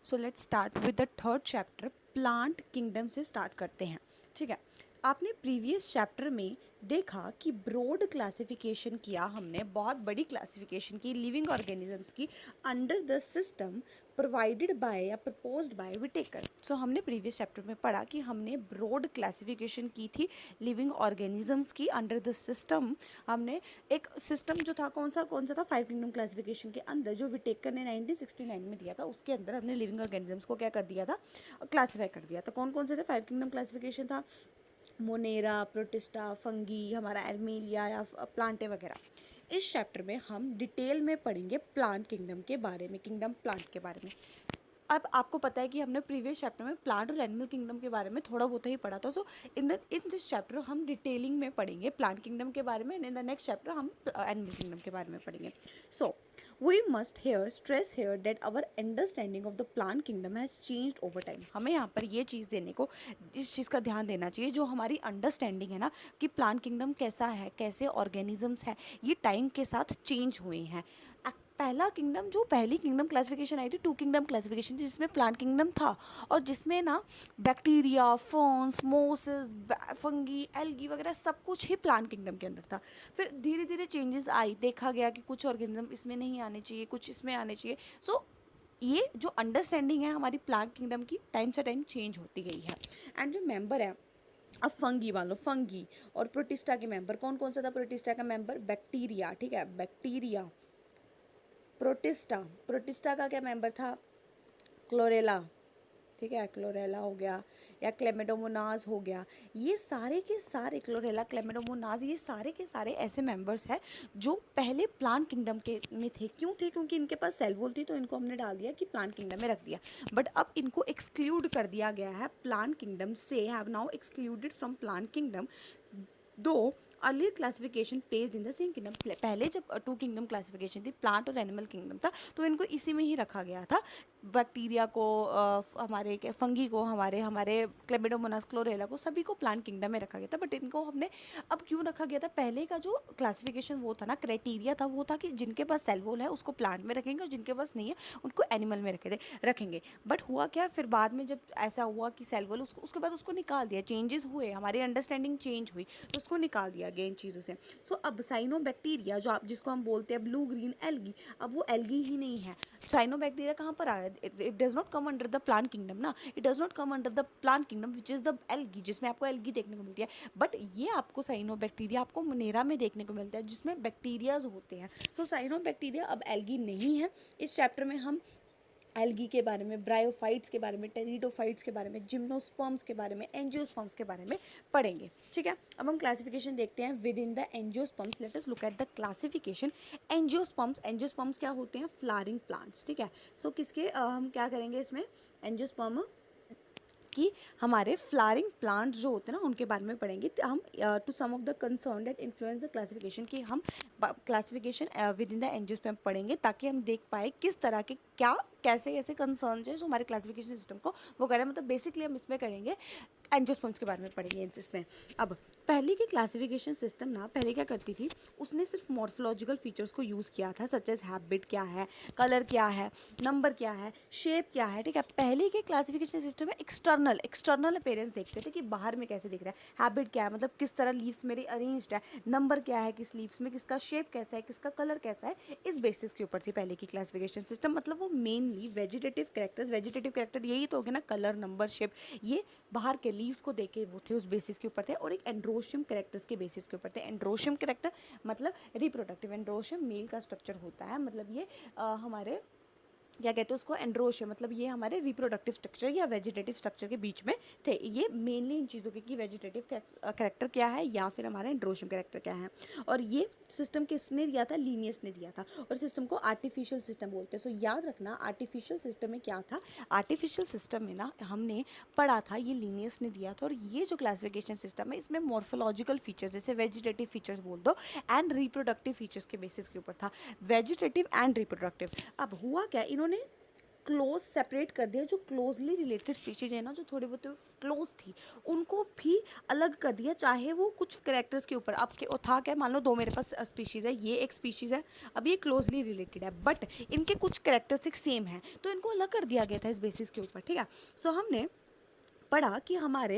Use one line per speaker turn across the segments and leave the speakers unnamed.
So let's start with the third chapter, plant kingdom से start करते हैं। ठीक है, आपने प्रीवियस चैप्टर में देखा कि ब्रॉड क्लासिफिकेशन किया, हमने बहुत बड़ी क्लासिफिकेशन की लिविंग ऑर्गेनिजम्स की under the system provided by या प्रपोज्ड बाय विटेकर। सो हमने प्रीवियस चैप्टर में पढ़ा कि हमने ब्रॉड क्लासिफिकेशन की थी लिविंग ऑर्गेनिजम्स की अंडर द सिस्टम। हमने एक सिस्टम जो था कौन सा था, फाइव किंगडम क्लासिफिकेशन के अंदर जो विटेकर ने 1969 में दिया था, उसके अंदर हमने लिविंग ऑर्गेनिजम्स को क्या कर दिया था, क्लासीफाई कर दिया था। कौन से थे, फाइव किंगडम क्लासिफिकेशन था, मोनेरा, प्रोटिस्टा, फंगी, हमारा एल्मेलिया या प्लांटे वगैरह। इस चैप्टर में हम डिटेल में पढ़ेंगे प्लांट किंगडम के बारे में, किंगडम प्लांट के बारे में। अब आपको पता है कि हमने प्रीवियस चैप्टर में प्लांट और एनिमल किंगडम के बारे में थोड़ा बहुत ही पढ़ा था। सो इन दिस चैप्टर हम डिटेलिंग में पढ़ेंगे प्लांट किंगडम के बारे में, इन द नेक्स्ट चैप्टर हम एनिमल किंगडम के बारे में पढ़ेंगे। So we must here stress here that our understanding of the plant kingdom has changed over time. हमें यहाँ पर ये चीज़ देने को, इस चीज़ का ध्यान देना चाहिए, जो हमारी अंडरस्टैंडिंग है ना कि प्लांट किंगडम कैसा है, कैसे ऑर्गेनिजम्स है, ये टाइम के साथ चेंज हुए हैं। पहला किंगडम, जो पहली किंगडम क्लासिफिकेशन आई थी, टू किंगडम क्लासिफिकेशन थी, जिसमें प्लांट किंगडम था और जिसमें ना bacteria, ferns, Moses, fungi, algae वगैरह सब कुछ ही प्लांट किंगडम के अंदर था। फिर धीरे धीरे चेंजेस आई, देखा गया कि कुछ ऑर्गेनिज्म इसमें नहीं आने चाहिए, कुछ इसमें आने चाहिए। सो ये जो अंडरस्टैंडिंग है हमारी प्लांट किंगडम की, टाइम से टाइम चेंज होती गई है। एंड जो मेंबर है, अब फंगी वालों, फंगी और प्रोटिस्टा के मेंबर, कौन सा था प्रोटिस्टा का मेंबर, बैक्टीरिया। ठीक है, बैक्टीरिया, प्रोटिस्टा का क्या मेंबर था, क्लोरेला। ठीक है, क्लोरेला हो गया या क्लेमेडोमोनाज हो गया। ये सारे के सारे, क्लोरेला, क्लेमेडोमोनाज, ये सारे के सारे ऐसे मेंबर्स हैं जो पहले प्लांट किंगडम के में थे। क्यों थे, क्योंकि इनके पास सेल वॉल थी, तो इनको हमने डाल दिया कि प्लांट किंगडम में रख दिया। बट अब इनको एक्सक्लूड कर दिया गया है प्लांट किंगडम से, have now excluded from plant kingdom. Though earlier classification placed in the same kingdom. पहले जब टू किंगडम क्लासिफिकेशन थी, प्लांट और एनिमल किंगडम था, तो इनको इसी में ही रखा गया था। बैक्टीरिया को, हमारे फंगी को, हमारे क्लेमिडोमोनास, क्लोरेला को, सभी को प्लांट किंगडम में रखा गया था। बट इनको हमने अब क्यों रखा गया था, पहले का जो क्लासिफिकेशन वो था ना, क्राइटेरिया था, वो था कि जिनके पास सेल वॉल है उसको प्लांट में रखेंगे और जिनके पास नहीं है उनको एनिमल में रखेंगे। बट हुआ क्या, फिर बाद में जब ऐसा हुआ कि सेल वॉल, उसके बाद उसको निकाल दिया, चेंजेस हुए, हमारी अंडरस्टैंडिंग चेंज हुई, तो उसको निकाल दिया गया इन चीज़ों से। सो अब साइनोबैक्टीरिया, जो आप जिसको हम बोलते हैं ब्लू ग्रीन एल्गी, अब वो एल्गी ही नहीं है। साइनोबैक्टीरिया कहाँ पर आ रहा है, it does not come under the plant kingdom ना, it does not come under the plant kingdom which is the algae, जिसमें आपको एल्गी देखने को मिलती है। बट ये आपको साइनोबैक्टीरिया आपको मोनेरा में देखने को मिलता है, जिसमें बैक्टीरियाज होते हैं। सो साइनोबैक्टीरिया अब एल्गी नहीं है। इस चैप्टर में हम एल्गी के बारे में, ब्रायोफाइट्स के बारे में, टेरिडोफाइट्स के बारे में, जिम्नोस्पर्म्स के बारे में, एंजियोस्पर्म्स के बारे में पढ़ेंगे। ठीक है, अब हम क्लासिफिकेशन देखते हैं with in the angiosperms. Let us look at the classification. Angiosperms क्या होते हैं, फ्लावरिंग प्लांट्स। ठीक है, सो किसके हम क्या करेंगे इसमें, एंजियोस्पर्म कि हमारे फ्लावरिंग प्लांट्स जो होते हैं ना, उनके बारे में पढ़ेंगे। तो हम to some of the concern that influence the classification, कि हम classification within the angiosperm पढ़ेंगे, ताकि हम देख पाए किस तरह के क्या कैसे कैसे कंसर्न है जो हमारे क्लासिफिकेशन सिस्टम को वो करें। मतलब बेसिकली हम इसमें करेंगे, एंजियोस्पर्म्स के बारे में पढ़ेंगे इसमें। अब पहले की क्लासिफिकेशन सिस्टम ना, पहले क्या करती थी, उसने सिर्फ मॉर्फोलॉजिकल फीचर्स को यूज़ किया था, सच एज हैबिट क्या है, कलर क्या है, नंबर क्या है, शेप क्या है। ठीक है, पहले के क्लासिफिकेशन सिस्टम में एक्सटर्नल अपीयरेंस देखते थे कि बाहर में कैसे दिख रहा है, हैबिट क्या है, मतलब किस तरह लीव्स मेरी अरेंज्ड है, नंबर क्या है किस लीव्स में, किसका शेप कैसा है, किसका कलर कैसा है, इस बेसिस के ऊपर थी पहले की क्लासिफिकेशन सिस्टम। मतलब वो मेनली वेजिटेटिव कैरेक्टर यही तो हो गया ना, कलर, नंबर, शेप, ये बाहर के लीव्स को देख के वो थे, उस बेसिस के ऊपर थे। और एक एंड्रोशियम कैरेक्टर्स के बेसिस के ऊपर थे। एंड्रोशियम कैरेक्टर मतलब रिप्रोडक्टिव, एंड्रोशियम मेल का स्ट्रक्चर होता है, मतलब ये हमारे क्या कहते हैं उसको, एंड्रोशियम, मतलब ये हमारे रिप्रोडक्टिव स्ट्रक्चर या वेजिटेटिव स्ट्रक्चर के बीच में थे। ये मेनली इन चीज़ों के कि वेजिटेटिव कैरेक्टर क्या है या फिर हमारा एंड्रोशियम कैरेक्टर क्या है। और ये सिस्टम किसने दिया था, लीनियस ने दिया था। और सिस्टम को आर्टिफिशियल सिस्टम बोलते हैं। सो याद रखना, आर्टिफिशियल सिस्टम में क्या था, आर्टिफिशियल सिस्टम में ना हमने पढ़ा था, ये लीनियस ने दिया था। और ये जो क्लासिफिकेशन सिस्टम है, इसमें मॉर्फोलॉजिकल फीचर्स, जैसे वेजिटेटिव फीचर्स बोल दो, एंड रिप्रोडक्टिव फीचर्स के बेसिस के ऊपर था, वेजिटेटिव एंड रिप्रोडक्टिव। अब हुआ क्या, इन्होंने क्लोज सेपरेट कर दिया, जो क्लोजली रिलेटेड स्पीशीज है ना, जो थोड़ी बहुत क्लोज थी, उनको भी अलग कर दिया, चाहे वो कुछ करेक्टर्स के ऊपर। अब था क्या, मान लो दो मेरे पास स्पीशीज़ है, ये एक स्पीशीज़ है, अब ये क्लोजली रिलेटेड है, बट इनके कुछ करेक्टरिस्टिक सेम है, तो इनको अलग कर दिया गया था इस बेसिस के ऊपर, ठीक है। सो हमने पढ़ा कि हमारे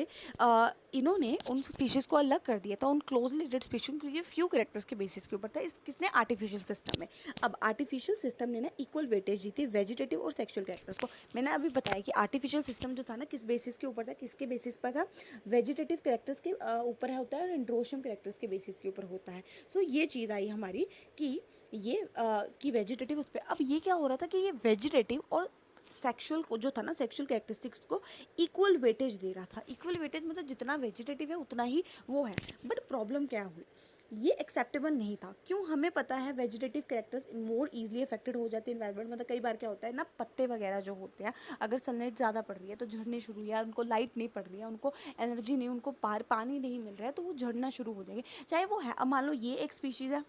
इन्होंने उन स्पीशीज़ को अलग कर दिया था, उन क्लोजली रिलेटेड स्पीशीज, क्योंकि फ्यू कैरेक्टर्स के बेसिस के ऊपर था। इस किसने, आर्टिफिशियल सिस्टम में। अब आर्टिफिशियल सिस्टम ने ना इक्वल वेटेज दी थी वेजिटेटिव और सेक्सुअल कैरेक्टर्स को। मैंने अभी बताया कि आर्टिफिशियल सिस्टम जो था ना, किस बेसिस के ऊपर था, किसके बेसिस पर था, वेजिटेटिव कैरेक्टर्स के ऊपर होता है और एंड्रोशियम कैरेक्टर्स के बेसिस के ऊपर होता है। सो ये चीज़ आई हमारी कि ये कि वेजिटेटिव उस पर। अब ये क्या हो रहा था कि ये वेजिटेटिव और सेक्सुअल को जो था ना, सेक्सुअल कैरेक्टरिस्टिक्स को इक्वल वेटेज दे रहा था। इक्वल वेटेज मतलब जितना वेजिटेटिव है उतना ही वो है। बट प्रॉब्लम क्या हुई, ये एक्सेप्टेबल नहीं था। क्यों, हमें पता है vegetative characters more easily affected हो जाते हैं इन्वायरमेंट। मतलब कई बार क्या होता है ना, पत्ते वगैरह जो होते हैं, अगर सनलाइट ज़्यादा पड़ रही है तो झड़ने शुरू, या उनको लाइट नहीं पड़ रही है, उनको एनर्जी नहीं, उनको पानी नहीं मिल रहा है, तो वो झड़ना शुरू हो जाएंगे। चाहे वो है, अब मान लो ये एक स्पीशीज़ है,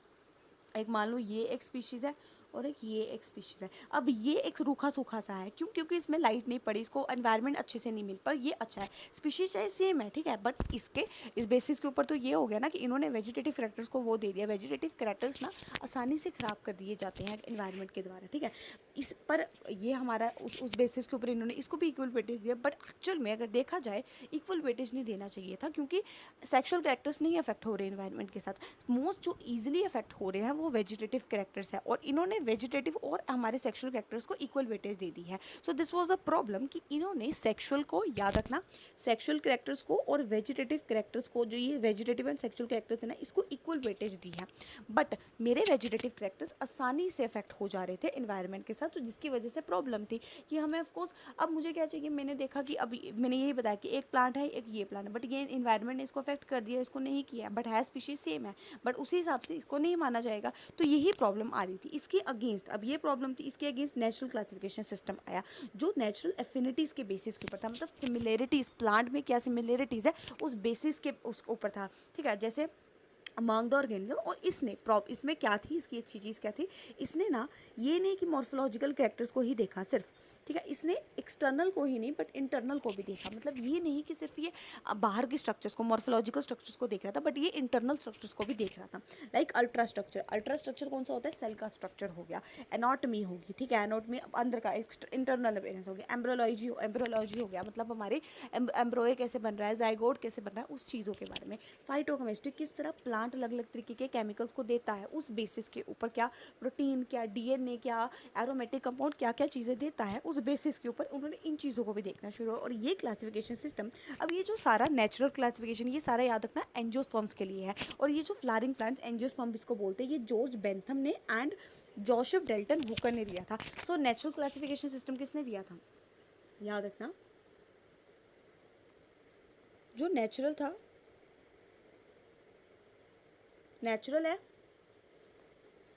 एक मान लो ये एक स्पीशीज़ है, और एक ये एक स्पीशीज़ है। अब ये एक रूखा सूखा सा है, क्यों, क्योंकि इसमें लाइट नहीं पड़ी, इसको एनवायरनमेंट अच्छे से नहीं मिल, पर ये अच्छा है, स्पीशीज चाहे सेम है, ठीक है, बट इसके इस बेसिस के ऊपर तो ये हो गया ना कि इन्होंने वेजिटेटिव करेक्टर्स को वो दे दिया। वेजिटेटिव करेक्टर्स ना आसानी से ख़राब कर दिए जाते हैं एनवायरनमेंट के द्वारा, ठीक है। इस पर ये हमारा उस बेसिस के ऊपर इन्होंने इसको भी इक्वल वेटेज दिया, बट एक्चुअल में अगर देखा जाए इक्वल वेटेज नहीं देना चाहिए था, क्योंकि सेक्शुअल कैरेक्टर्स नहीं अफेक्ट हो रहे एनवायरनमेंट के साथ। मोस्ट जो ईजिली अफेक्ट हो रहे हैं वो वेजिटेटिव कैरेक्टर्स है, और इन्होंने वेजिटेटिव और हमारे सेक्शुअल कैरेक्टर्स को इक्वल वेटेज दे दी है। So this was a problem कि इन्होंने सेक्शुअल को, याद रखना, सेक्शुअल कैरेक्टर्स को और वेजिटेटिव कैरेक्टर्स को, जो ये वेजिटेटिव एंड सेक्शुअल कैरेक्टर्स है ना, इसको इक्वल वेटेज दी है। बट मेरे वेजिटेटिव कैरेक्टर्स आसानी से अफेक्ट हो जा रहे थे इन्वायरमेंट के साथ, तो जिसकी वजह से प्रॉब्लम थी कि हमें ऑफकोर्स, अब मुझे क्या चाहिए, मैंने देखा कि अब मैंने यही बताया कि एक प्लांट है, एक ये प्लांट है, बट ये इन्वायरमेंट ने इसको अफेक्ट कर दिया, इसको नहीं किया, बट है स्पीशीज सेम है, बट उसी हिसाब से इसको नहीं माना जाएगा। तो यही प्रॉब्लम आ रही थी इसके अगेंस्ट। अब ये प्रॉब्लम थी, इसके अगेंस्ट नेचुरल क्लासिफिकेशन सिस्टम आया, जो नेचुरल एफिनिटीज़ के बेसिस के ऊपर था। मतलब सिमिलरिटीज़, प्लांट में क्या सिमिलरिटीज़ है उस बेसिस के उस ऊपर था, ठीक है। जैसे अमंग द ऑर्गेनिज्म, और इसमें क्या थी, इसकी अच्छी चीज़ क्या थी, इसने ना ये नहीं कि मॉर्फोलॉजिकल कैरेक्टर्स को ही देखा सिर्फ, ठीक है, इसने एक्सटर्नल को ही नहीं बट इंटरनल को भी देखा। मतलब ये नहीं कि सिर्फ ये बाहर के स्ट्रक्चर्स को, मॉर्फोलॉजिकल स्ट्रक्चर्स को देख रहा था, बट ये इंटरनल स्ट्रक्चर्स को भी देख रहा था। Like ultra structure, ultra structure कौन सा होता है, सेल का स्ट्रक्चर हो गया, एनाटॉमी होगी, ठीक है, एनाटॉमी अंदर का इंटरनल अपीयरेंस हो गया, एम्ब्रोलॉजी हो गया, मतलब हमारे एम्ब्रोए कैसे बन रहा है, जाइगोट कैसे बन रहा है, उस चीज़ों के बारे में। फाइटोकेमिस्ट्री, किस तरह प्लांट अलग अलग तरीके के केमिकल्स को देता है, उस बेसिस के ऊपर, क्या प्रोटीन, क्या डीएनए, क्या एरोमेटिक कंपाउंड, क्या क्या चीज़ें देता है, उस बेसिस के ऊपर उन्होंने इन चीज़ों को भी देखना शुरू किया। और ये क्लासिफिकेशन सिस्टम, अब ये जो सारा नेचुरल क्लासिफिकेशन, ये सारा याद रखना एंजियोस्पर्म्स के लिए है। और ये जो फ्लावरिंग प्लांट्स, एंजियोस्पर्म इसको बोलते हैं, ये जॉर्ज बेंथम ने एंड जोसेफ डेल्टन हुकर ने दिया था। सो नेचुरल क्लासिफिकेशन सिस्टम किसने दिया था, याद रखना, जो नेचुरल था, नेचुरल है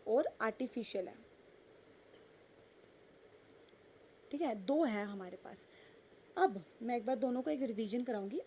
और आर्टिफिशियल है, ठीक है, दो है हमारे पास। अब मैं एक बार दोनों को एक रिवीजन कराऊंगी।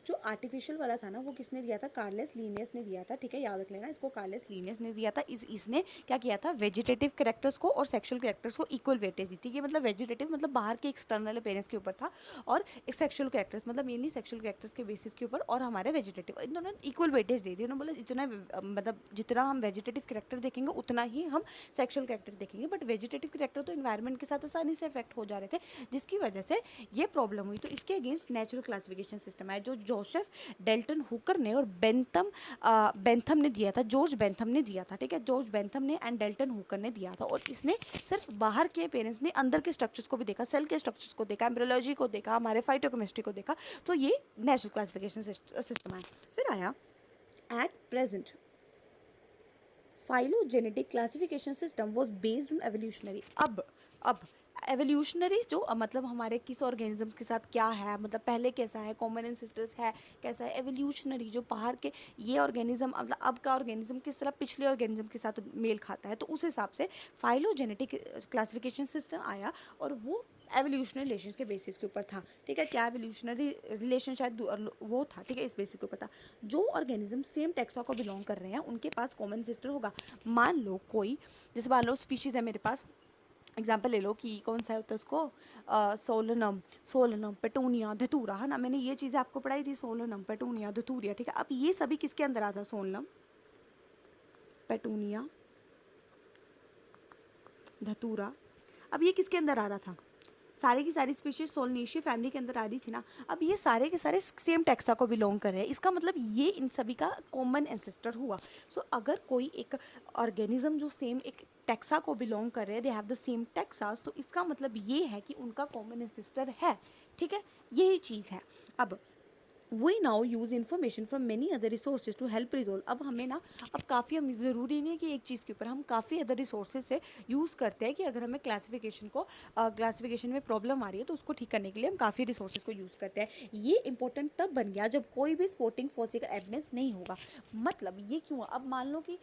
जो आर्टिफिशियल वाला था ना, वो किसने दिया था, कार्लेस लीनियस ने दिया था, ठीक है, याद रख लेना इसको, कार्लेस लीनियस ने दिया था। इसने क्या किया था, वेजिटेटिव कैरेक्टर्स को और सेक्सुअल कैरेक्टर्स को इक्वल वेटेज दी थी। ये मतलब वेजिटेटिव मतलब बाहर के एक्सटर्नल अपीयरेंस के ऊपर था, और सेक्सुअल कैरेक्टर्स मतलब मेनली सेक्सुअल कैरेक्टर्स के बेसिस के ऊपर, और हमारे वेजिटेटिव, इन दोनों इक्वल वेटेज दे दी। उन्होंने बोला इतना मतलब जितना हम वेजिटेटिव कैरेक्टर देखेंगे उतना ही हम सेक्सुअल कैरेक्टर देखेंगे। बट वेजिटेटिव कैरेक्टर तो इन्वायरमेंट के साथ आसानी से अफेक्ट हो जा रहे थे, जिसकी वजह से ये प्रॉब्लम हुई। तो इसके अगेंस्ट नेचुरल क्लासिफिकेशन सिस्टम है, जो जोसेफ डेल्टन हुकर ने और बेंथम ने दिया था, जॉर्ज बेंथम ने दिया था, ठीक है, जॉर्ज बेंथम ने एंड डेल्टन हुकर ने दिया था। और इसने सिर्फ बाहर के पेरेंट्स ने अंदर के स्ट्रक्चर्स को भी देखा, सेल के स्ट्रक्चर्स को देखा, एम्ब्रियोलॉजी को देखा, हमारे फाइटोकेमिस्ट्री को देखा। तो ये नेचुरल क्लासिफिकेशन सिस्टम है। फिर आया at present phylogenetic classification system was based on evolutionary। अब एवोल्यूशनरी जो मतलब हमारे किस ऑर्गेनिजम्स के साथ क्या है, मतलब पहले कैसा है, कॉमन एंसेस्टर्स है कैसा है, एवोल्यूशनरी जो बाहर के ये ऑर्गेनिज्म, मतलब अब का ऑर्गेनिज्म किस तरह पिछले ऑर्गेनिज्म के साथ मेल खाता है, तो उस हिसाब से फाइलोजेनेटिक क्लासिफिकेशन सिस्टम आया, और वो एवोल्यूशनरी रिलेशन के बेसिस के ऊपर था, ठीक है। क्या एवोल्यूशनरी रिलेशन शायद वो था, ठीक है, इस बेसिस के ऊपर था। जो ऑर्गेनिज्म सेम टेक्सा को बिलोंग कर रहे हैं उनके पास कॉमन सिस्टर होगा। मान लो कोई, जैसे मान लो स्पीशीज़ है मेरे पास, एग्जाम्पल ले लो कि कौन सा होता है उसको, सोलनम, सोलनम, पेटूनिया, धतूरा, है ना। मैंने ये चीज़ें आपको पढ़ाई थी, सोलनम, पेटूनिया, धतूरिया, ठीक है। अब ये सभी किसके अंदर आता है, सोलनम, पेटूनिया, धतूरा, अब ये किसके अंदर आ रहा था, सारी की सारी स्पीशीज सोलनेशिया फैमिली के अंदर आ रही थी ना। अब ये सारे के सारे सेम टैक्सा को बिलोंग कर रहे हैं, इसका मतलब ये इन सभी का कॉमन एंसेस्टर हुआ। सो अगर कोई एक ऑर्गेनिज्म जो सेम एक टैक्सा को बिलोंग कर रहे हैं, they have the same Texas, तो इसका मतलब ये है कि उनका कॉमन एंसेस्टर है, ठीक है। यही चीज़ है। अब we now use information from many other resources to help resolve। अब हमें ना, अब काफ़ी, हम ज़रूरी नहीं है कि एक चीज़ के ऊपर, हम काफ़ी अदर रिसोर्सेज से यूज़ करते हैं कि अगर हमें क्लासिफिकेशन में प्रॉब्लम आ रही है तो उसको ठीक करने के लिए हम काफ़ी रिसोर्सेज को यूज़ करते हैं। ये इंपॉर्टेंट तब बन गया जब कोई भी स्पोर्टिंग फोर्स का एविडेंस नहीं होगा। मतलब ये क्यों, अब मान लो कि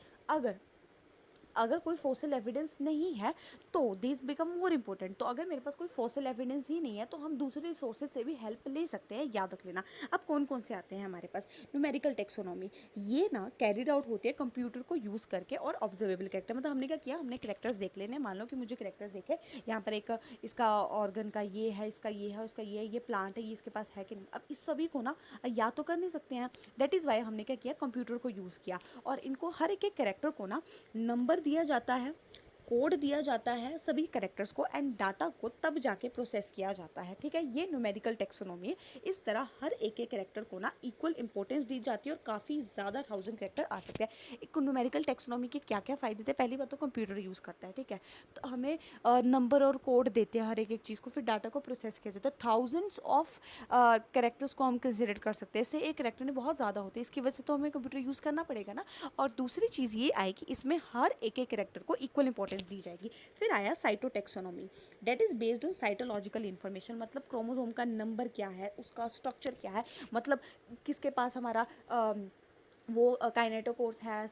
अगर कोई फॉसिल एविडेंस नहीं है तो दिस बिकम मोर इम्पोर्टेंट। तो अगर मेरे पास कोई फॉसिल एविडेंस ही नहीं है तो हम दूसरे सोर्सेज से भी हेल्प ले सकते हैं, याद रख लेना। अब कौन कौन से आते हैं हमारे पास, न्यूमेरिकल टेक्सोनॉमी, ये ना कैरिड आउट होती है कंप्यूटर को यूज़ करके, और ऑब्जर्वेबल कैरेक्टर, मतलब हमने क्या किया, हमने कैरेक्टर्स देख लेने, मान लो कि मुझे कैरेक्टर्स देखे, यहाँ पर एक इसका ऑर्गन का ये है, इसका ये है, उसका ये है, ये प्लांट है, ये इसके पास है कि नहीं। अब इस सभी को ना याद तो कर नहीं सकते हैं, डेट इज़ वाई हमने क्या किया, कंप्यूटर को यूज़ किया, और इनको हर एक एक कैरेक्टर को ना नंबर दिया जाता है, कोड दिया जाता है सभी कैरेक्टर्स को, एंड डाटा को तब जाके प्रोसेस किया जाता है, ठीक है। ये न्यूमेरिकल टेक्सोनॉमी है। इस तरह हर एक एक कैरेक्टर को ना इक्वल इंपॉर्टेंस दी जाती है, और काफ़ी ज़्यादा 1000 कैरेक्टर आ सकते हैं। एक न्यूमेरिकल टेक्सोनॉमी के क्या क्या फ़ायदे थे, पहली बात तो कंप्यूटर यूज़ करता है, ठीक है। तो हमें नंबर और कोड देते हैं हर एक एक चीज़ को, फिर डाटा को प्रोसेस किया जाता है। थाउजेंड्स ऑफ कैरेक्टर्स को हम कंसिडर कर सकते हैं, इससे एक कैरेक्टर ने बहुत ज़्यादा होते हैं, इसकी वजह से तो हमें कंप्यूटर यूज़ करना पड़ेगा ना। और दूसरी चीज़ ये आई कि इसमें हर एक एक कैरेक्टर को इक्वल इंपॉर्टेंस दी जाएगी। फिर आया cytotaxonomy, that is based on cytological information, मतलब क्रोमोसोम का नंबर क्या है, उसका स्ट्रक्चर क्या है, मतलब किसके पास हमारा वो काइनेटोकोर्स है,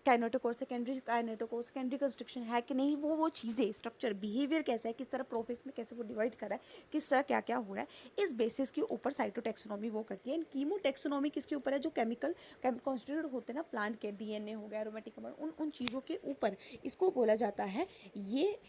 काइनेटोकोर सेकेंडरी कंस्ट्रक्शन है कि नहीं, वो चीज़ें, स्ट्रक्चर, बिहेवियर कैसा है, किस तरह प्रोफेस में कैसे वो डिवाइड कर रहा है, किस तरह क्या क्या हो रहा है, इस बेसिस के ऊपर साइटोटेक्सोनॉमी वो करती है। एंड कीमोटेक्सोनॉमी किसके ऊपर है, जो केमिकल कॉन्स्टिट्यूट होते हैं ना प्लांट के, डीएनए हो गया, एरोमेटिक अमल, उन चीज़ों के ऊपर इसको बोला जाता है, ये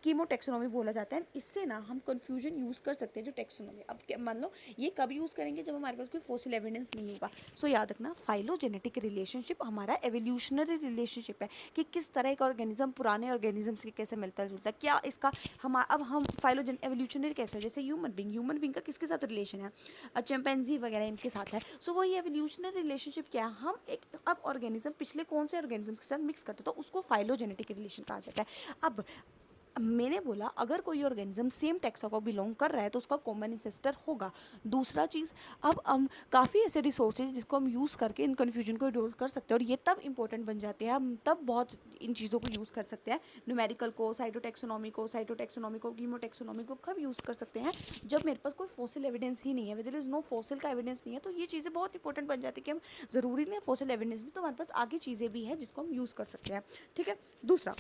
कीमोटेक्सोनॉमी बोला जाता है। इससे ना हम कन्फ्यूजन यूज़ कर सकते हैं जो टेक्सोनॉमी, अब मान लो ये कब यूज़ करेंगे, जब हमारे पास कोई फॉसिल एविडेंस नहीं होगा। सो याद रखना, फाइलोजेनेटिक रिलेशनशिप हमारा एवोल्यूशनरी रिलेशनशिप है, कि किस तरह एक ऑर्गेनिज्म पुराने ऑर्गेनिज्म से कैसे मिलता जुलता है, क्या इसका अब हम एवोल्यूशनरी कैसे है, जैसे ह्यूमन बींग का किसके साथ रिलेशन है, चिंपैंजी वगैरह इनके साथ है। सो वही एवोल्यूशनरी रिलेशनशिप क्या है, हम एक अब ऑर्गेनिज्म पिछले कौन से ऑर्गेनिज्म के साथ मिक्स करते हैं, तो उसको फाइलोजेनेटिक रिलेशन कहा जाता है। अब मैंने बोला अगर कोई ऑर्गेनिज्म सेम टैक्सा को बिलोंग कर रहा है तो उसका कॉमन इंसेस्टर होगा। दूसरा चीज़, अब हम काफ़ी ऐसे रिसोर्सेज जिसको हम यूज़ करके इन कन्फ्यूजन को रिजोल्व कर सकते हैं, और ये तब इंपॉर्टेंट बन जाते हैं, हम तब बहुत इन चीज़ों को यूज़ कर सकते हैं, न्यूमेरिकल को, साइटोटेक्सोनॉमी को, कीमोटेक्सोनॉमी को कब यूज़ कर सकते हैं, जब मेरे पास कोई फॉसिल एविडेंस ही नहीं है, देयर इज़ नो फॉसिल का एविडेंस नहीं है, तो ये चीज़ें बहुत इंपॉर्टेंट बन जाती है कि हम ज़रूरी नहीं है फॉसिल एविडेंस नहीं, तो हमारे पास आगे चीज़ें भी हैं जिसको हम यूज़ कर सकते हैं, ठीक है। दूसरा,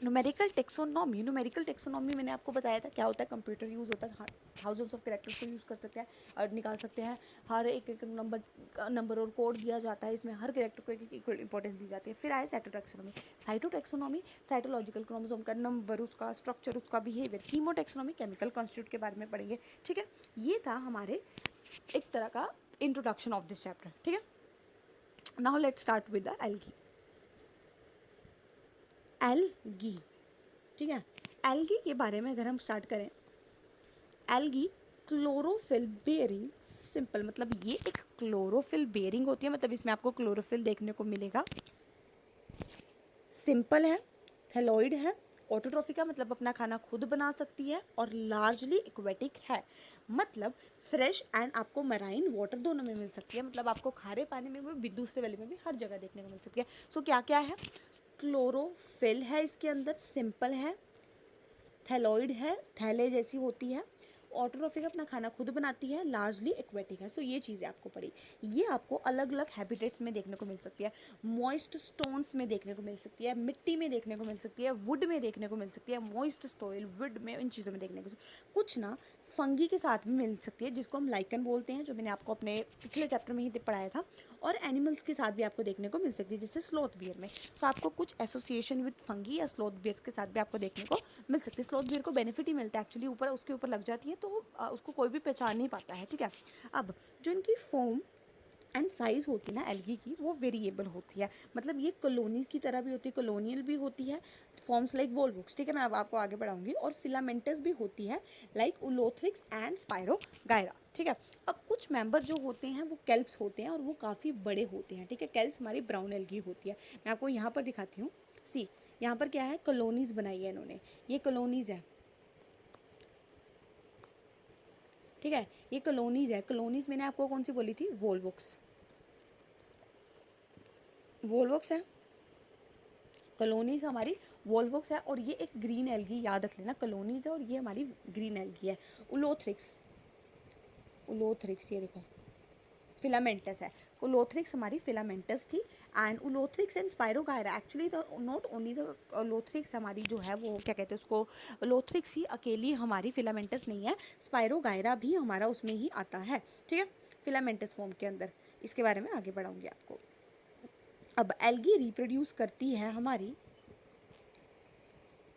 न्यूमेरिकल टेक्सोनॉमी मैंने आपको बताया था क्या होता है, कंप्यूटर यूज़ होता है, थाउजेंड्स ऑफ कैरेक्टर्स को यूज़ कर सकते हैं और निकाल सकते हैं, हर एक एक नंबर और कोड दिया जाता है, इसमें हर कैरेक्टर को एक इक्वल इंपॉर्टेंस दी जाती है। फिर आए साइटोटेक्सोनॉमी साइटोलॉजिकल क्रोमोसोम का नंबर, उसका स्ट्रक्चर, उसका बिहेवियर। कीमोटेक्सोनॉमी केमिकल कॉन्स्टिट्यूट के बारे में पढ़ेंगे, ठीक है। ये था हमारे एक तरह का इंट्रोडक्शन ऑफ दिस चैप्टर, ठीक है। Now let's start with the algae. Algae, ठीक है। एल्गी के बारे में अगर हम स्टार्ट करें, एल्गी क्लोरोफिल बेयरिंग सिंपल, मतलब ये एक क्लोरोफिल बेयरिंग होती है, मतलब इसमें आपको क्लोरोफिल देखने को मिलेगा, सिंपल है, थैलॉइड है, ऑटोट्रॉफिका मतलब अपना खाना खुद बना सकती है, और लार्जली एक्वेटिक है, मतलब फ्रेश एंड आपको मराइन वाटर दोनों में मिल सकती है, मतलब आपको खारे पानी में भी, दूसरे वाले में भी, हर जगह देखने को मिल सकती है। सो क्या क्या है, क्लोरोफिल है इसके अंदर, सिंपल है, थैलॉइड है, थैले जैसी होती है, ऑटोट्रॉफिक अपना खाना खुद बनाती है, लार्जली एक्वेटिक है। सो ये चीज़ें आपको पड़ी, ये आपको अलग अलग हैबिटेट्स में देखने को मिल सकती है, मॉइस्ट स्टोन्स में देखने को मिल सकती है, मिट्टी में देखने को मिल सकती है, वुड में देखने को मिल सकती है, मॉइस्ट सॉइल, वुड में, इन चीज़ों में देखने को कुछ ना फंगी के साथ भी मिल सकती है, जिसको हम लाइकन बोलते हैं, जो मैंने आपको अपने पिछले चैप्टर में ही पढ़ाया था। और एनिमल्स के साथ भी आपको देखने को मिल सकती है, जैसे स्लोथ बियर में। सो आपको कुछ एसोसिएशन विद फंगी या स्लोथ बियर्स के साथ भी आपको देखने को मिल सकती है। स्लोथ बियर को बेनिफिट ही मिलता है एक्चुअली, ऊपर उसके ऊपर लग जाती है तो उसको कोई भी पहचान नहीं पाता है, ठीक है। अब जो इनकी फॉर्म एंड साइज़ होती है ना एल्गी की, वो वेरिएबल होती है। मतलब ये कॉलोनी की तरह भी होती है, कॉलोनियल भी होती है, फॉर्म्स लाइक वोल्वोक्स, ठीक है। मैं अब आपको आगे बढ़ाऊंगी। और फिलामेंटस भी होती है, लाइक उलोथ्रिक्स एंड स्पायरोगायरा, ठीक है। अब कुछ मेंबर जो होते हैं वो केल्प्स होते हैं, और वो काफ़ी बड़े होते हैं, ठीक है। केल्प्स हमारी ब्राउन एल्गी होती है। मैं आपको यहाँ पर दिखाती हूँ। सी, यहाँ पर क्या है, कॉलोनीज़ बनाई है इन्होंने, ये कॉलोनीज़ है, ठीक है। ये कॉलोनीज़ है। कॉलोनीज़ मैंने आपको कौन सी बोली थी, वोल्वोक्स, वोल्वोक्स है। कॉलोनीज हमारी वोल्वोक्स है। और ये एक ग्रीन एल्गी, याद रख लेना, कॉलोनीज है और ये हमारी ग्रीन एल्गी है। उलोथ्रिक्स, उलोथ्रिक्स ये देखो फिलामेंटस है। उलोथ्रिक्स हमारी फिलामेंटस थी। And Ulothrix and Spirogyra, actually the not only the Ulothrix हमारी जो है वो क्या कहते हैं उसको, उलोथ्रिक्स ही अकेली हमारी फिलामेंटस नहीं है, स्पायरोगायरा भी हमारा उसमें ही आता है, ठीक है, फिलामेंटस फॉर्म के अंदर। इसके बारे में आगे बढ़ाऊंगी आपको। अब एल्गी रिप्रोड्यूस करती है हमारी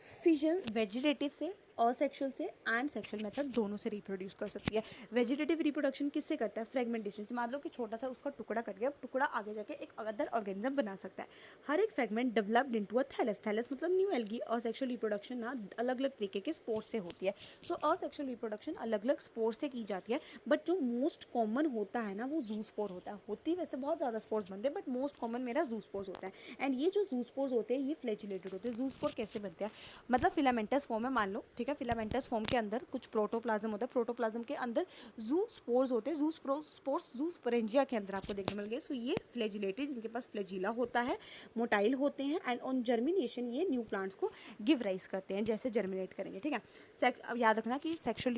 फिजन वेजिटेटिव से, असेक्सुअल से एंड सेक्सुअल मेथड दोनों से रिप्रोड्यूस कर सकती है। वेजिटेटिव रिप्रोडक्शन किससे करता है, फ्रेगमेंटेशन से। मान लो कि छोटा सा उसका टुकड़ा कट गया, टुकड़ा आगे जाके एक अदर ऑर्गेनिज्म बना सकता है। हर एक fragment developed into a thallus, thallus मतलब न्यू एल्गी। असेक्सुअल रिप्रोडक्शन ना अलग अलग तरीके के स्पोर्स से होती है। सो असेक्सुअल रिप्रोडक्शन अलग अलग स्पोर्स से की जाती है, बट जो मोस्ट कॉमन होता है ना वो जू स्पोर होता है। होती वैसे बहुत ज़्यादा स्पोर्स बनते हैं, बट मोस्ट कॉमन मेरा जू स्पोर्स होता है। एंड ये जो जू स्पोर्स होते हैं ये फ्लैजिलेटेड होते हैं। जू स्पोर कैसे बनते हैं, मतलब फिलामेंटस फॉर्म है मान लो, ठीक है। फिलामेंटस फॉर्म के अंदर कुछ प्रोटोप्लाज्म होता है, प्रोटोप्लाज्म के अंदर जू स्पोर्स होते हैं। जू स्पोर्स जू स्पोरेंजिया के अंदर आपको देखने मिल गए। सो ये फ्लैजिलेटेड, इनके पास फ्लैजिला होता है, मोटाइल होते हैं। एंड ऑन जर्मिनेशन ये न्यू प्लांट्स को गिव राइज करते हैं, जैसे जर्मिनेट करेंगे, ठीक है। अब याद रखना कि सेक्सुअल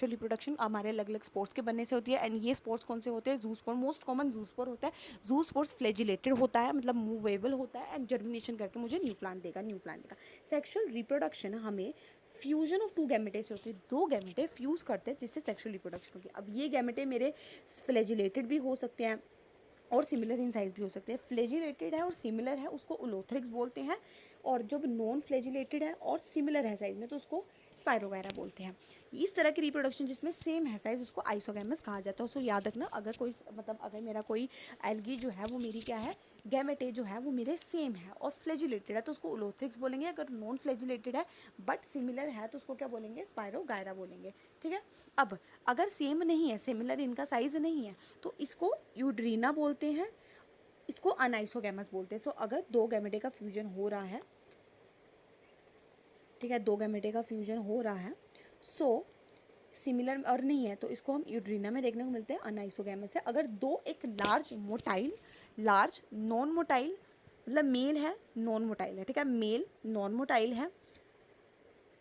रिप्रोडक्शन हमारे अलग अलग स्पोर्स के बनने से होती है। एंड ये स्पोर्स कौन से होते हैं, जू स्पोर मोस्ट कॉमन जू स्पोर होता है। जू स्पोर्स फ्लैजिलेटेड होता है, मतलब मूवेबल होता है, एंड जर्मिनेशन करके मुझे न्यू प्लांट देगा, न्यू प्लांट देगा। सेक्सुअल रिप्रोडक्शन हमें फ्यूजन ऑफ टू गैमेटे से होती है, दो गैमेटे फ्यूज करते हैं जिससे सेक्सुअल रिप्रोडक्शन होगी। अब ये गैमेटे मेरे फ्लैजिलेटेड भी हो सकते हैं और सिमिलर इन साइज भी हो सकते हैं। फ्लैजिलेटेड है और सिमिलर है उसको उलोथ्रिक्स बोलते हैं, और जब नॉन फ्लैजिलेटेड है और सिमिलर है साइज में तो उसको स्पायरोगायरा बोलते हैं। इस तरह की रिप्रोडक्शन जिसमें सेम है साइज उसको आइसोगैमस कहा जाता है। उसको याद रखना, अगर कोई मतलब अगर मेरा कोई एल्गी जो है वो मेरी क्या है, गैमेटे जो है वो मेरे सेम है और फ्लैजिलेटेड है तो उसको उलोथ्रिक्स बोलेंगे। अगर नॉन फ्लैजिलेटेड है बट सिमिलर है तो उसको क्या बोलेंगे, स्पायरोगायरा बोलेंगे, ठीक है। अब अगर सेम नहीं है, सिमिलर इनका साइज नहीं है, तो इसको यूड्रीना बोलते हैं, इसको अनाइसोगैमस बोलते हैं। सो अगर दो गैमेटे का फ्यूजन हो रहा है, ठीक है, दो गैमेटे का फ्यूजन हो रहा है, सो सिमिलर और नहीं है तो इसको हम यूड्रीना में देखने को मिलते हैं, अनाइसोगैमस है। अगर दो एक large motile, large non motile, मतलब मेल है नॉन मोटाइल है, ठीक है, मेल नॉन मोटाइल है,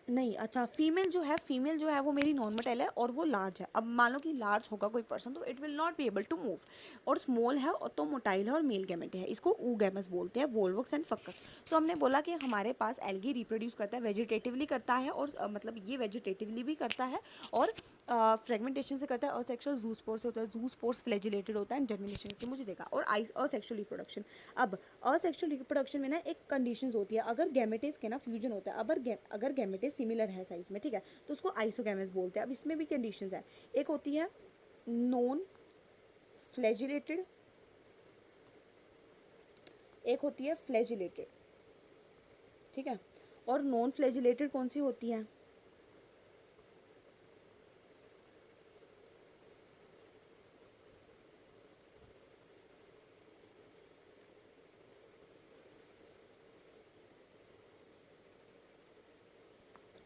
नहीं अच्छा फीमेल जो है वो मेरी नॉन मोटाइल है और वो लार्ज है। अब मान लो कि लार्ज होगा कोई पर्सन तो it will not be able to move, और स्मॉल है और तो मोटाइल है और मेल गैमेट है, इसको ऊगैमस बोलते हैं, वोल्वोक्स एंड फक्कस। सो हमने बोला कि हमारे पास एल्गी रिप्रोड्यूस करता है, वेजिटेटिवली करता है, और मतलब ये वेजिटेटिवली भी करता है और फ्रेगमेंटेशन से करता है। असेक्सुअल जू स्पोर्स से होता है, जू स्पोर्स फ्लैजिलेटेड होता है एंड जर्मिनेशन के मुझे देखा। और असेक्सुअल रिप्रोडक्शन, अब असेक्सुअल रिप्रोडक्शन में ना एक कंडीशंस होती है, अगर गैमेटेस के ना फ्यूजन होता है, अगर गैमेटेस सिमिलर है साइज में, ठीक है, तो उसको आइसोगैमस बोलते हैं। अब इसमें भी कंडीशंस है, एक होती है नॉन फ्लैजिलेटेड, एक होती है फ्लैजिलेटेड, ठीक है। और नॉन फ्लैजिलेटेड कौन सी होती है,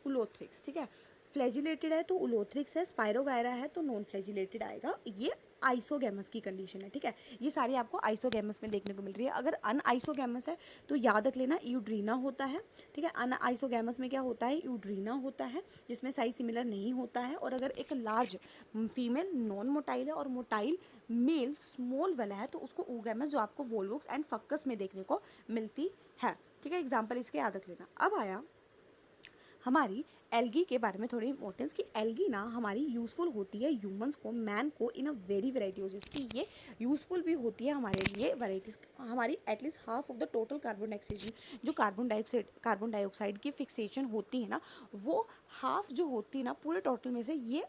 उलोथ्रिक्स, ठीक है। फ्लैजिलेटेड है तो उलोथ्रिक्स है, स्पायरोगायरा है तो नॉन फ्लैजिलेटेड आएगा। ये आइसोगैमस की कंडीशन है, ठीक है। ये सारी आपको आइसोगैमस में देखने को मिल रही है। अगर अन आइसोगैमस है तो याद रख लेना यूड्रीना होता है, ठीक है। अन आइसोगैमस में क्या होता है, यूड्रीना होता है जिसमें साइज सिमिलर नहीं होता है। और अगर एक लार्ज फीमेल नॉन मोटाइल है और मोटाइल मेल स्मॉल वाला है तो उसको ऊगैमस, जो आपको वोल्वोक्स एंड फक्कस में देखने को मिलती है, ठीक है। एग्जाम्पल इसके याद रख लेना। अब आया हमारी एल्गी के बारे में थोड़ी इंपॉर्टेंस कि एल्गी ना हमारी यूज़फुल होती है ह्यूमंस को, मैन को, इन अ वेरी वेराइटी ऑफ कि ये यूज़फुल भी होती है हमारे लिए वैराइटीज़। हमारी at least half of the total carbon dioxide जो कार्बन डाइऑक्साइड की फिक्सेशन होती है ना, वो हाफ जो होती है ना पूरे टोटल में से, ये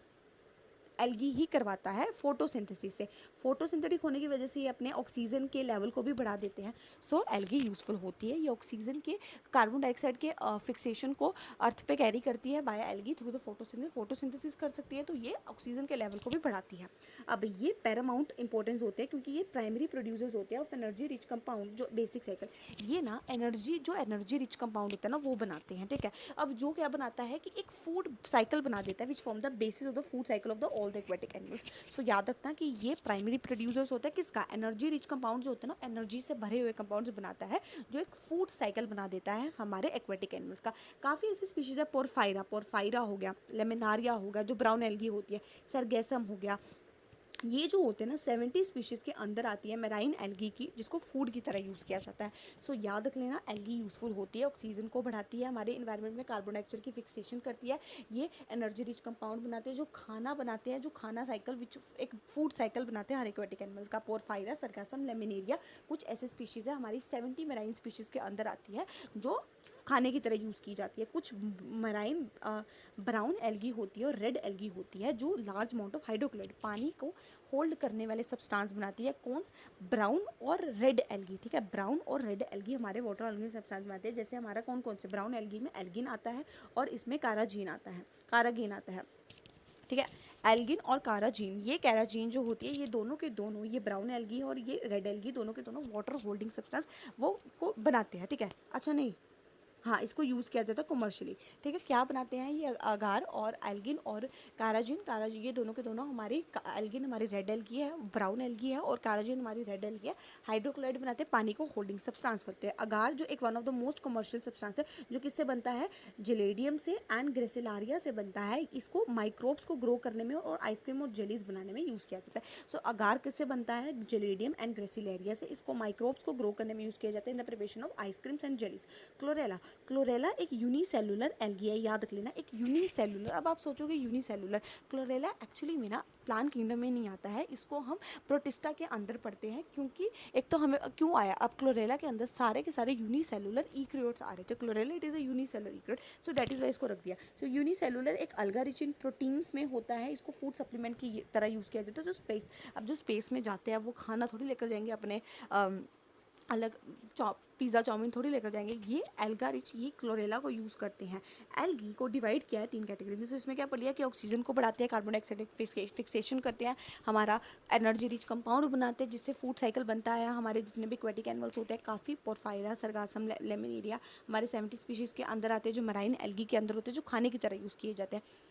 एल्गी ही करवाता है फोटोसिंथेसिस से। फोटोसिंथेटिक होने की वजह से ये अपने ऑक्सीजन के लेवल को भी बढ़ा देते हैं। सो एल्गी यूज़फुल होती है, ये ऑक्सीजन के कार्बन डाइऑक्साइड के फिक्सेशन को अर्थ पे कैरी करती है by algae through the photosynthesis कर सकती है, तो ये ऑक्सीजन के लेवल को भी बढ़ाती है। अब ये पैरामाउंट इंपॉर्टेंस होते हैं क्योंकि ये प्राइमरी प्रोड्यूसर्स होते हैं ऑफ एनर्जी रिच कंपाउंड, जो बेसिक साइकिल ये ना एनर्जी रिच कंपाउंड होता है ना वो बनाते हैं, ठीक है। अब जो क्या बनाता है कि एक फूड साइकिल बना देता है which form the basis of the food cycle of the all the aquatic animals. So याद रखना कि ये प्राइमरी प्रोड्यूसर्स होता है किसका, एनर्जी रिच कंपाउंड जो होते हैं ना, एनर्जी से भरे हुए कंपाउंड्स बनाता है, जो एक फूड साइकिल बना देता है हमारे एक्वेटिक एनिमल्स का। काफ़ी ऐसी स्पीशीज़ है, पोरफायरा हो गया, लेमिनारिया हो गया जो ब्राउन एल्गी होती है, सरगेसम हो गया, ये जो होते हैं ना 70 स्पीशीज़ के अंदर आती है मेराइन एल्गी की, जिसको फूड की तरह यूज़ किया जाता है। सो याद रख लेना एल्गी यूज़फुल होती है, ऑक्सीजन को बढ़ाती है, हमारे इन्वायरमेंट में कार्बन डाइऑक्साइड की फिक्सेशन करती है, ये एनर्जी रिच कंपाउंड बनाते हैं जो खाना बनाते हैं, जो खाना साइकिल विच एक फूड साइकिल बनाते हैं हर एक्वेटिक एनिमल्स का। पोरफायरा, सरगासम, लेमिनेरिया कुछ ऐसे स्पीशीज़ है हमारी 70 मेराइन स्पीशीज़ के अंदर आती है जो खाने की तरह यूज़ की जाती है। कुछ मराइन ब्राउन एल्गी होती है और रेड एल्गी होती है जो लार्ज अमाउंट ऑफ हाइड्रोक्लोराइड पानी को होल्ड करने वाले सब्सटेंस बनाती है। कौन? ब्राउन और रेड एल्गी, ठीक है। ब्राउन और रेड एल्गी हमारे वाटर ऑर्गेनिक सब्सटेंस बनाते हैं। जैसे हमारा कौन कौन से, ब्राउन एल्गी में एल्गिन आता है और इसमें काराजीन आता है, ठीक है। एल्गिन और काराजीन, ये कैराजीन जो होती है ये दोनों के दोनों, ये ब्राउन एल्गी और ये रेड एल्गी दोनों के दोनों वाटर होल्डिंग सब्सटेंस वो को बनाते हैं, ठीक है। अच्छा नहीं, हाँ, इसको यूज़ किया जाता है कमर्शियली, ठीक है। क्या बनाते हैं ये अगार और एल्गिन और काराजीन ये दोनों के दोनों हमारी एल्गिन हमारी रेड एल्गी है, ब्राउन एल्गी है, और काराजीन हमारी रेड एल्गी है। हाइड्रोक्लोराइड बनाते हैं, पानी को होल्डिंग सब्सटेंस बोलते हैं। अगार जो एक one of the most commercial substance है, जो किससे बनता है, जेलेडियम से एंड ग्रेसिलारिया से बनता है। इसको माइक्रोब्स को ग्रो करने में और आइसक्रीम और जेलीज बनाने में यूज़ किया जाता है। सो अगार किससे बनता है, जेलेडियम एंड ग्रेसिलारिया से। इसको माइक्रोब्स को ग्रो करने में यूज़ किया जाता है in the preparation of ice creams and jellies. Chlorella एक यूनिसेलुलर एल्गी है, याद रख लेना, एक यूनिसेलुलर। अब आप सोचोगे यूनिसेलुलर, क्लोरेला एक्चुअली में ना प्लांट किंगडम में नहीं आता है, इसको हम प्रोटिस्टा के अंदर पढ़ते हैं, क्योंकि एक तो हमें क्यों आया, अब क्लोरेला के अंदर सारे के सारे यूनिसेलुलर ईक्रियोट्स आ रहे थे। Chlorella it is a unicellular eukaryote, so that is why इसको रख दिया। सो यूनिसेलुलर एक अलगा रिच इन प्रोटीन्स में होता है, इसको फूड सप्लीमेंट की तरह यूज़ किया जाता है। जो स्पेस में जाते हैं वो खाना थोड़ी लेकर जाएंगे अपने अलग पिज़्ज़ा चाउमीन थोड़ी लेकर जाएंगे, ये एल्गा रिच, ये क्लोरेला को यूज़ करते हैं। एल्गी को डिवाइड किया है 3 कैटेगरी में। इसमें क्या पढ़ लिया कि ऑक्सीजन को बढ़ाते हैं, कार्बन डाइऑक्साइड फिक्सेशन करते हैं, हमारा एनर्जी रिच कंपाउंड बनाते हैं जिससे फूड साइकिल बनता है। हमारे जितने भी एक्वेटिक एनिमल्स होते हैं काफ़ी, पोरफायरा, सरगासम, लेमिनेरिया हमारे 70 स्पीशीज़ के अंदर आते हैं, जो मराइन एल्गी के अंदर होते हैं, जो खाने की तरह यूज़ किए जाते हैं।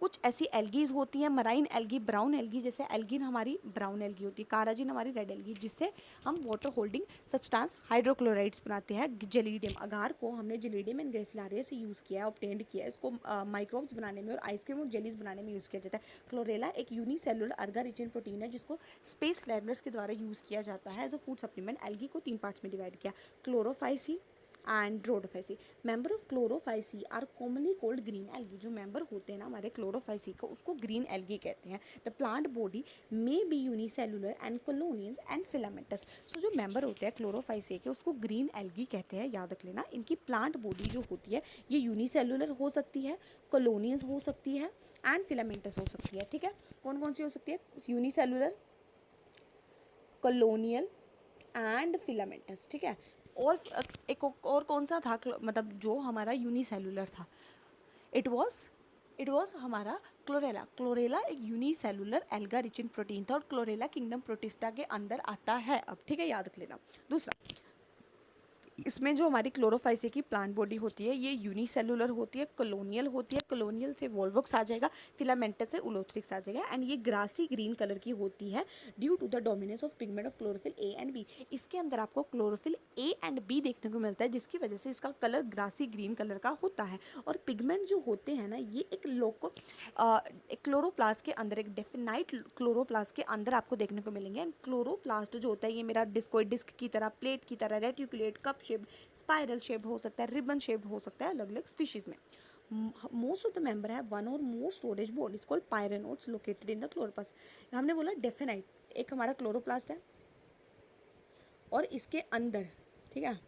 कुछ ऐसी एल्गीज होती हैं, मराइन एल्गी, ब्राउन एल्गी, जैसे एल्गिन हमारी ब्राउन एल्गी होती है, काराजिन हमारी रेड एल्गी, जिससे हम वाटर होल्डिंग सब्सटेंस हाइड्रोक्लोराइड्स बनाते हैं। जेलीडियम, अगार को हमने जेलीडियम एंड ग्रेसिलारिया से यूज़ किया है, ऑब्टेंड किया है, इसको माइक्रोब्स बनाने में और आइसक्रीम और जेलीज बनाने में यूज़ किया जाता है। क्लोरेला एक यूनिसेलुलर अर्गा रिच इन प्रोटीन है जिसको स्पेस ट्रैवलर्स के द्वारा यूज़ किया जाता है as a food supplement. Algae को 3 पार्ट्स में डिवाइड किया, chlorophyceae and rhodophyceae. Member of chlorophyceae are commonly called green algae. जो मेंबर होते हैं ना हमारे क्लोरोफाइसी को, उसको ग्रीन एल्गी कहते हैं। The plant body may be unicellular and colonial and filamentous. So जो मेंबर होते हैं क्लोरोफाइसी के, उसको ग्रीन एल्गी कहते हैं, याद रख लेना। इनकी प्लांट बॉडी जो होती है ये यूनिसेलुलर हो सकती है, कॉलोनियल हो सकती है एंड फिलामेंटस हो सकती है, ठीक है। कौन कौन सी हो सकती है, यूनिसेलुलर, कॉलोनियल एंड फिलामेंटस, ठीक है। और एक और कौन सा था, मतलब जो हमारा यूनिसेलुलर था, इट वॉज हमारा क्लोरेला एक unicellular alga rich in protein था और क्लोरेला किंगडम प्रोटिस्टा के अंदर आता है अब, ठीक है, याद रख लेना। दूसरा, इसमें जो हमारी क्लोरोफाइसी की प्लांट बॉडी होती है ये यूनिसेलुलर होती है, कॉलोनियल होती है, कॉलोनियल से वोल्वोक्स आ जाएगा, फिलामेंटस से उलोथ्रिक्स आ जाएगा, एंड ये ग्रासी ग्रीन कलर की होती है due to the dominance of pigment of chlorophyll A and b. इसके अंदर आपको क्लोरोफिल ए एंड बी देखने को मिलता है, जिसकी वजह से इसका कलर ग्रासी ग्रीन कलर का होता है। और पिगमेंट जो होते हैं ना, ये एक क्लोरोप्लास्ट के अंदर, एक डेफिनाइट क्लोरोप्लास्ट के अंदर आपको देखने को मिलेंगे। एंड क्लोरोप्लास्ट जो होता है ये मेरा डिस्कोइड डिस्क की तरह, प्लेट की तरह, reticulate, cup shape, spiral shape हो सकता है, रिबन शेप हो सकता है अलग अलग स्पीशीज़ में। मोस्ट ऑफ द मेंबर है one or more storage board is called pyrenoids located in the chloroplast. हमने बोला डेफिनाइट, एक हमारा क्लोरोप्लास्ट है और इसके अंदर, ठीक है,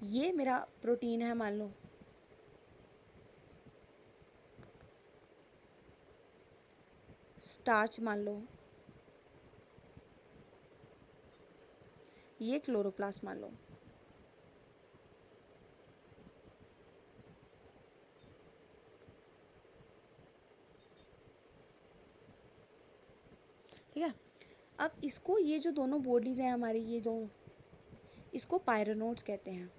ये मेरा प्रोटीन है, मान लो स्टार्च, मान लो ये क्लोरोप्लास्ट मान लो। ठीक है, अब इसको, ये जो दोनों बॉडीज हैं हमारी, ये दोनों, इसको पायरेनोड्स कहते हैं।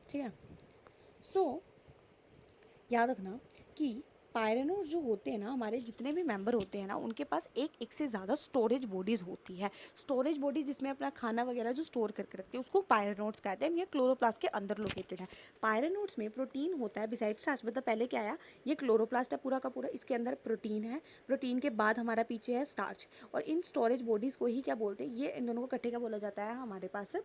ठीक है, सो याद रखना कि पायरेनोड्स जो होते हैं ना, हमारे जितने भी मेंबर होते हैं ना, उनके पास एक से ज़्यादा स्टोरेज बॉडीज़ होती है। स्टोरेज बॉडी जिसमें अपना खाना वगैरह जो स्टोर करके रखते हैं उसको पायरेनोड्स कहते हैं। ये क्लोरोप्लास्ट के अंदर लोकेटेड है। पायरेनोड्स में प्रोटीन होता है बिसाइड स्टार्च। मतलब पहले क्या आया, ये क्लोरोप्लास्ट है पूरा का पूरा, इसके अंदर प्रोटीन है, प्रोटीन के बाद हमारा पीछे है स्टार्च, और इन स्टोरेज बॉडीज़ को ही क्या बोलते हैं, ये इन दोनों को इकट्ठे क्या बोला जाता है, हमारे पास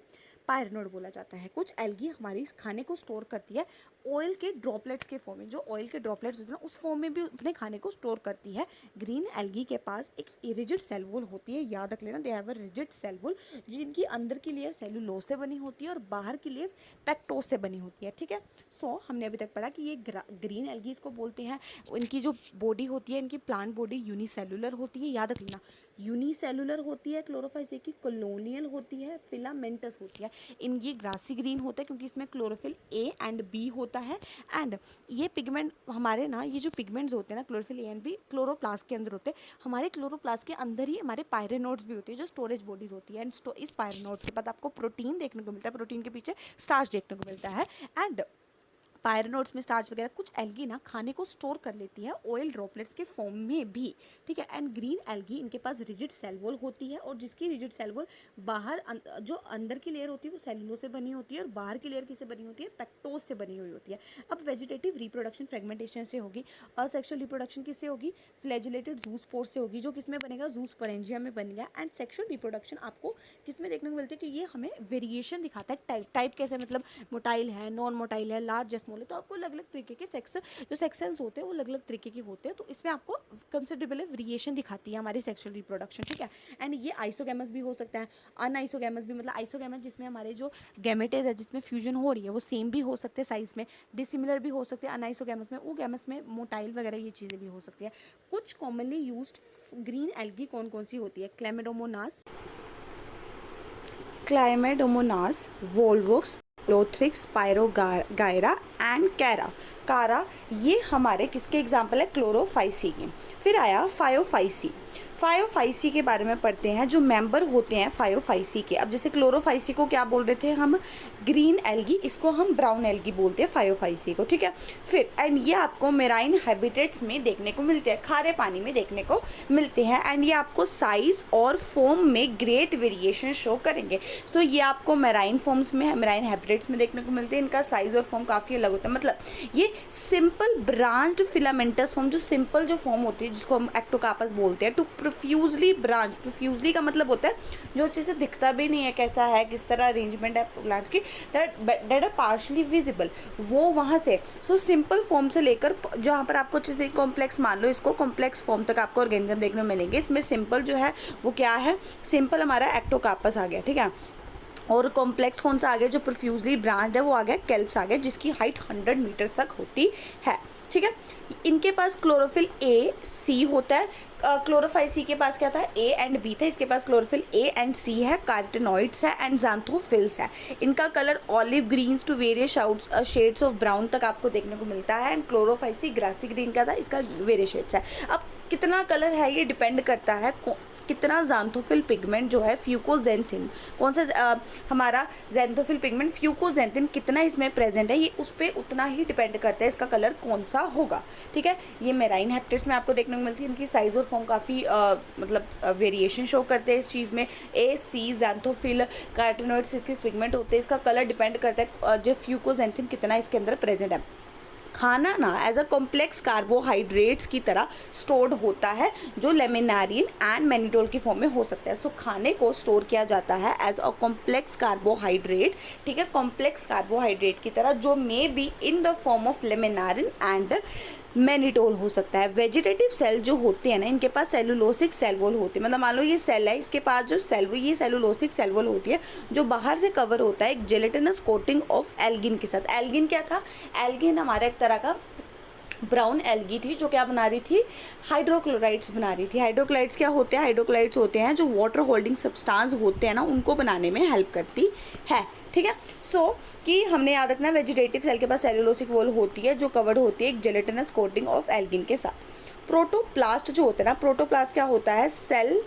पायरेनोड बोला जाता है। कुछ एल्गी हमारी खाने को स्टोर करती है ऑयल के ड्रॉपलेट्स के फॉर्म में, जो ऑयल के ड्रॉपलेट्स होते हैं ना उस फॉर्म में भी अपने खाने को स्टोर करती है। ग्रीन एल्गी के पास एक रिजिड सेल वॉल होती है, याद रख लेना, they have a rigid cell wall, जिनकी अंदर की लेयर सेलुलोज से बनी होती है और बाहर की लेयर पेक्टोज से बनी होती है। ठीक है, सो हमने अभी तक पढ़ा कि ये ग्रीन एल्गी इसको बोलते हैं। इनकी जो बॉडी होती है, इनकी प्लांट बॉडी यूनिसेलुलर होती है, याद रख लेना, यूनिसेलुलर होती है। क्लोरोफाइसे की कॉलोनियल होती है, फिलामेंटस होती है। ये ग्रासी ग्रीन होता है क्योंकि इसमें क्लोरोफिल ए एंड बी होता है। एंड ये पिगमेंट हमारे ना, ये जो पिगमेंट्स होते हैं ना, chlorophyll A and b chloroplast के अंदर होते हैं। हमारे क्लोरोप्लास्ट के अंदर ही हमारे पायरेनोड्स भी होती है, जो स्टोरेज बॉडीज होती है। एंड इस पायरेनोड्स के बाद आपको प्रोटीन देखने को मिलता है, प्रोटीन के पीछे स्टार्च देखने को मिलता है। एंड पायरेनोड्स में स्टार्च वगैरह कुछ एल्गी ना खाने को स्टोर कर लेती है ऑयल ड्रॉपलेट्स के फॉर्म में भी। ठीक है, एंड ग्रीन एल्गी इनके पास रिजिड सेल वॉल होती है, और जिसकी रिजिड सेल वॉल बाहर जो अंदर की लेयर होती है वो सेलुलोज से बनी होती है, और बाहर की लेयर किससे बनी होती है, पेक्टोज से बनी हुई होती है। अब वेजिटेटिव रिप्रोडक्शन फ्रेगमेंटेशन से होगी, असेक्सुअल रिप्रोडक्शन किससे होगी, फ्लैजिलेटेड जूस्पोर से होगी, जो किसमें बनेगा, जूस्पोरेंजिया में बनेगा। एंड सेक्सुअल रिप्रोडक्शन आपको किसमें देखने को मिलती है कि ये हमें वेरिएशन दिखाता है। टाइप कैसे, मतलब मोटाइल है, नॉन मोटाइल है, लार्ज स्मॉल है, तो आपको अलग अलग तरीके के सेक्स जो सेक्स सेल्स होते हैं वो अलग अलग तरीके के होते हैं, तो इसमें आपको कंसिडरेबल वेरिएशन दिखाती है हमारी सेक्सुअल रिप्रोडक्शन। ठीक है, एंड ये आइसोगैमस भी हो सकता है, अनआइसोगैमस भी, मतलब आइसोगैमस जिसमें हमारे जो गैमेटेज है जिसमें फ्यूजन हो रही है वो सेम भी हो सकते हैं साइज में, डिसिमिलर भी हो सकते हैं अनआइसोगैमस में, वो गैमस में मोटाइल वगैरह ये चीज़ें भी हो सकती है। कुछ कॉमनली यूज्ड ग्रीन एल्गी कौन कौन सी होती है, क्लाइमेडोमोनास, वोल्वोक्स, लोथ्रिक्स, पायरोगायरा एंड कारा, ये हमारे किसके एग्जाम्पल है, क्लोरोफाइसी के। फिर आया फायोफाइसी। फायोफाइसी के बारे में पढ़ते हैं, जो मेंबर होते हैं फायोफाइसी के। अब जैसे क्लोरोफाइसी को क्या बोल रहे थे हम, ग्रीन एल्गी, इसको हम ब्राउन एल्गी बोलते हैं फायोफाइसी को। ठीक है, फिर एंड ये आपको मेराइन हैबिटेट्स में देखने को मिलते हैं, खारे पानी में देखने को मिलते हैं। एंड ये आपको साइज और फॉर्म में ग्रेट वेरिएशन शो करेंगे। सो ये आपको मेराइन फॉर्म्स में, मेराइन हैबिटेट्स में देखने को मिलते हैं। इनका साइज और फॉर्म काफ़ी अलग होता है। मतलब ये सिंपल ब्रांच्ड फिलामेंटस फॉर्म, जो सिंपल जो फॉर्म होती है जिसको हम एक्टोकार्पस बोलते हैं, टू प्रोफ्यूजली ब्रांच, प्रोफ्यूजली का मतलब होता है जो अच्छे से दिखता भी नहीं है कैसा है, किस तरह अरेंजमेंट है प्लांट्स की, दैट आर पार्शली विजिबल, वो वहाँ से। सो सिंपल फॉर्म से लेकर जहाँ पर आपको अच्छे से कॉम्प्लेक्स, मान लो इसको कॉम्प्लेक्स फॉर्म तक आपको ऑर्गेनिज्म देखने को मिलेंगे। इसमें सिंपल जो है वो क्या है, सिंपल हमारा एक्टोकार्पस आ गया। ठीक है, और कॉम्प्लेक्स कौन सा आ गया, जो प्रोफ्यूजली ब्रांच है वो आ गया कैल्प्स आ गया, जिसकी हाइट 100 मीटर तक होती है। ठीक है, इनके पास क्लोरोफिल ए सी होता है। क्लोरोफाइसी के पास क्या था, ए एंड बी था, इसके पास क्लोरोफिल ए एंड सी है, कार्टेनॉइड्स है एंड ज़ैंथोफिल्स है। इनका colour olive green to various shades of brown तक आपको देखने को मिलता है। एंड क्लोरोफाइसी ग्रासी ग्रीन का था, इसका वेरियस शेड्स है। अब कितना कलर है ये डिपेंड करता है कितना ज़ैंथोफिल पिगमेंट जो है फ्यूकोजेंथिन, कौन सा हमारा ज़ैंथोफिल पिगमेंट फ्यूकोजेंथिन कितना इसमें प्रेजेंट है, ये उस पर उतना ही डिपेंड करता है इसका कलर कौन सा होगा। ठीक है, ये मेराइन हैबिटेट्स में आपको देखने को मिलती है। इनकी साइज और फॉर्म काफ़ी मतलब वेरिएशन शो करते हैं इस चीज़ में। ए सी ज़ैंथोफिल कार्टेनॉइड्स इसके पिगमेंट होते हैं, इसका कलर डिपेंड करता है जो फ्यूकोजेंथिन कितना इसके अंदर प्रेजेंट है। खाना ना एज अ कॉम्प्लेक्स कार्बोहाइड्रेट्स की तरह स्टोर्ड होता है, जो लेमिनारिन एंड मैनिटोल की फॉर्म में हो सकता है। सो खाने को स्टोर किया जाता है एज अ कॉम्प्लेक्स कार्बोहाइड्रेट, ठीक है, कॉम्प्लेक्स कार्बोहाइड्रेट की तरह, जो may be in the form of laminarin and mannitol हो सकता है। वेजिटेटिव सेल जो होते हैं ना, इनके पास सेलुलोसिक सेल वॉल होती है, मतलब मान लो ये सेल है, इसके पास जो ये सेलुलोसिक सेल वॉल होती है, जो बाहर से कवर होता है एक जेलेटिनस कोटिंग ऑफ एल्गिन के साथ। एल्गिन क्या था? एल्गिन हमारा एक तरह का ब्राउन एल्गी थी, जो क्या बना रही थी? हाइड्रोक्लोराइड्स बना रही थी। हाइड्रोक्लोराइड्स क्या होते हैं? हाइड्रोक्लोराइड्स होते हैं जो वाटर होल्डिंग सब्सटेंस होते हैं ना, उनको बनाने में हेल्प करती है, ठीक है। सो कि हमने याद रखना, वेजिटेटिव सेल के पास सेलुलोसिक वॉल होती है जो कवर्ड होती है एक जेलेटिनस कोटिंग ऑफ एल्गिन के साथ। प्रोटोप्लास्ट जो होता है ना, प्रोटोप्लास्ट क्या होता है? Cell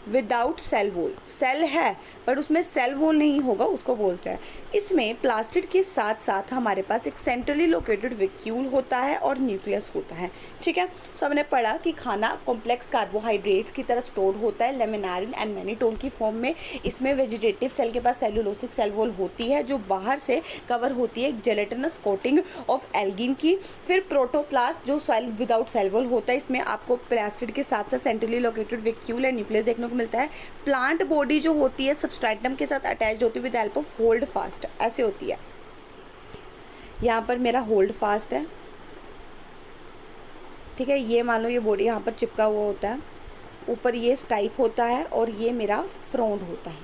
without cell wall. Cell है बट उसमें सेल वॉल नहीं होगा, उसको बोलते हैं। इसमें प्लास्टिड के साथ साथ हमारे पास एक सेंट्रली लोकेटेड वैक्यूल होता है और न्यूक्लियस होता है, ठीक है। सो हमने पढ़ा कि खाना कॉम्प्लेक्स कार्बोहाइड्रेट्स की तरह स्टोर्ड होता है लेमिनारिन एंड मैनिटोल की फॉर्म में। इसमें वेजिटेटिव सेल के पास सेलुलोसिक सेल वॉल होती है जो बाहर से कवर होती है एक जेलेटिनस कोटिंग ऑफ एल्गिन की। फिर प्रोटोप्लास्ट जो सेल विदाउट सेल वॉल होता है, इसमें आपको प्लास्टिड के साथ साथ centrally located vacuole and nucleus देखने को मिलता है। प्लांट बॉडी जो होती है सबस्ट्रेटम के साथ अटैच होती है with help of hold fast, ऐसे होती है। यहाँ पर मेरा होल्ड फास्ट है, ठीक है। ये मान लो ये बॉडी यहाँ पर चिपका हुआ होता है, ऊपर ये स्टाइप होता है और ये मेरा फ्रोंड होता है,